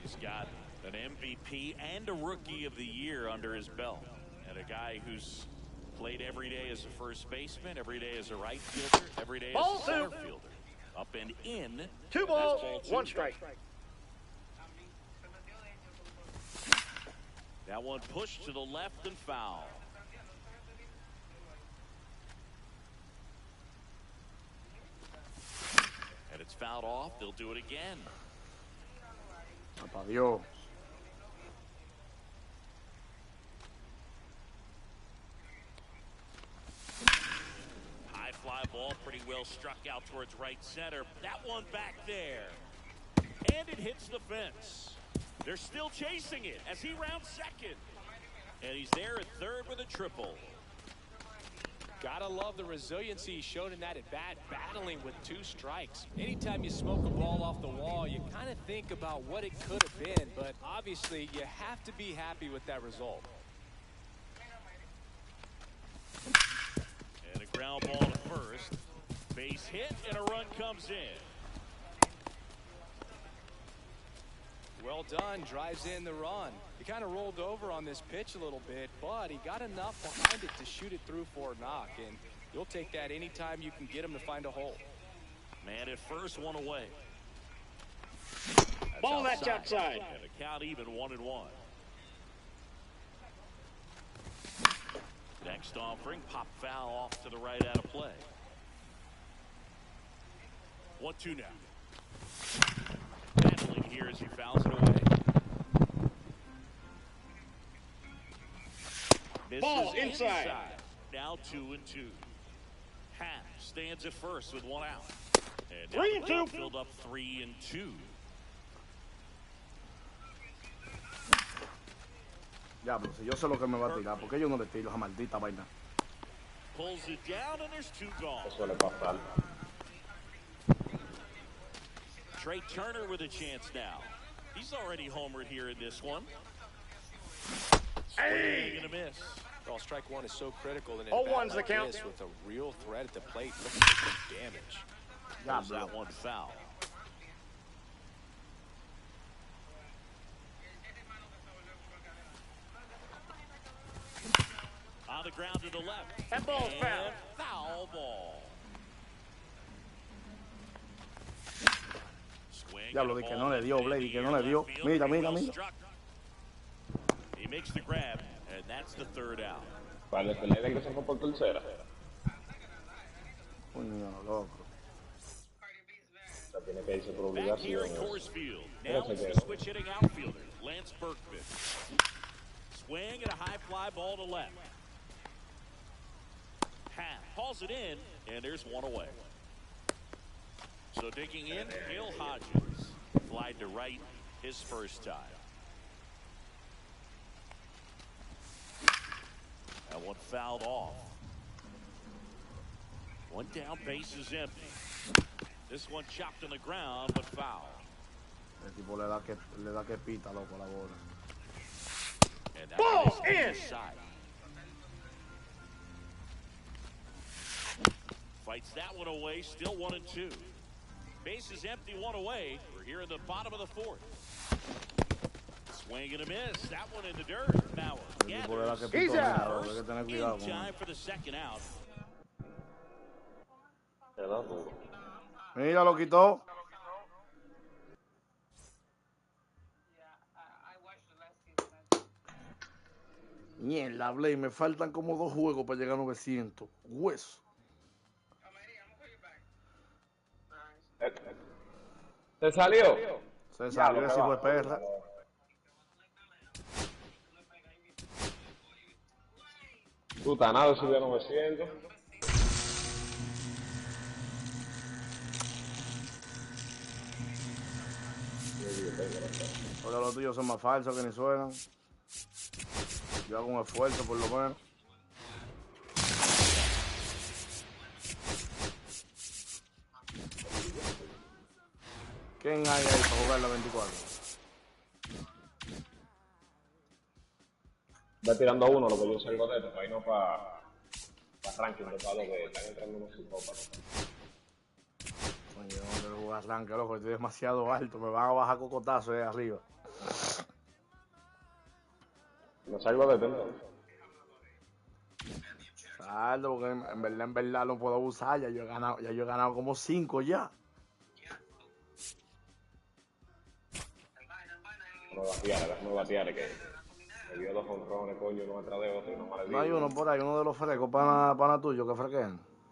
He's got an MVP and a Rookie of the Year under his belt, and a guy who's played every day as a first baseman, every day as a right fielder, every day Ball as a center 2. fielder. Up and in. 2 That's balls, ball 2. 1 strike. That one pushed to the left and foul. And it's fouled off. They'll do it again. Papá Dios. High fly ball, pretty well struck out towards right center. That one back there. And it hits the fence. They're still chasing it as he rounds second. And he's there at third with a triple. Gotta love the resiliency he showed in that at bat, battling with 2 strikes. Anytime you smoke a ball off the wall, you kind of think about what it could have been, but obviously you have to be happy with that result. And a ground ball to first. Base hit, and a run comes in. Well done, drives in the run. He kind of rolled over on this pitch a little bit, but he got enough behind it to shoot it through for a knock, and you'll take that anytime you can get him to find a hole. Man at first, 1 away. Ball that's outside. And the count even 1-1. Next offering, pop foul off to the right out of play. 1-2 now. Battling here as he fouls it away. Ball inside. Now 2-2. Half stands at first with 1 out. And 3-2. Filled up 3-2. Diablo, si yo sé lo que me va a tirar, porque yo no le tiro esa maldita vaina. Pulls it down and there's 2 gone. Suele pasar. Trey Turner with a chance now. He's already homered here in this one. Swing and a miss. Well, strike 1 is so critical in an 0-1's the like count. this with a real threat at the plate, looking for some damage. Pulls that one foul. On the ground to the left. That ball's And foul. Foul ball. Swing Diablo, and di que ball no le dio, in Blade, the di que air no le dio. left field. Mira, Pretty mira, well mira. struck. He makes the grab, and that's the 3rd out. Para que le den que se fue por tercera. Coño, loco. O sea, tiene que irse por Back here obligación. at Coors Field. Now it's the switch hitting outfielder, Lance Berkman. Swing and a high fly ball to left. Half hauls it in, and there's 1 away. So digging in, Gil Hodges. Flied to right his first time. That one fouled off. 1 down, base is empty. This one chopped on the ground, but foul. El tipo le da que pita, loco, la bola. And that Ball one is in. inside. Fights that one away, still 1-2. Base is empty, 1 away. We're here in the bottom of the 4th. Swing and a miss. That one in the dirt. Now El tipo le da que He's pita, out. hay que tener in cuidado con time él. for the 2nd out. Mira, lo quitó. Mierda, Blade, me faltan como 2 juegos para llegar a 900. Hueso. ¿Se salió? Se salió Ya, ese hijo de perra. Tutanado subió a 900. Ahora los tuyos son más falsos que ni suenan. Yo hago un esfuerzo por lo menos. ¿Quién hay ahí para jugar la 24? Va tirando a 1 lo que yo salgo de esto, para irnos para ranking de palo que están entrando unos psicópatas. Coño, yo no quiero jugar arranque, loco, estoy demasiado alto, me van a bajar cocotazos ahí arriba. No salgo de esto. Saldo, porque en verdad no puedo abusar, ya yo he ganado como 5 ya. Déjame batear, que me dio 2 honrones, coño, uno atrás de otro y no me le No hay uno por ahí, uno de los frescos, pana tuyo, que frequen.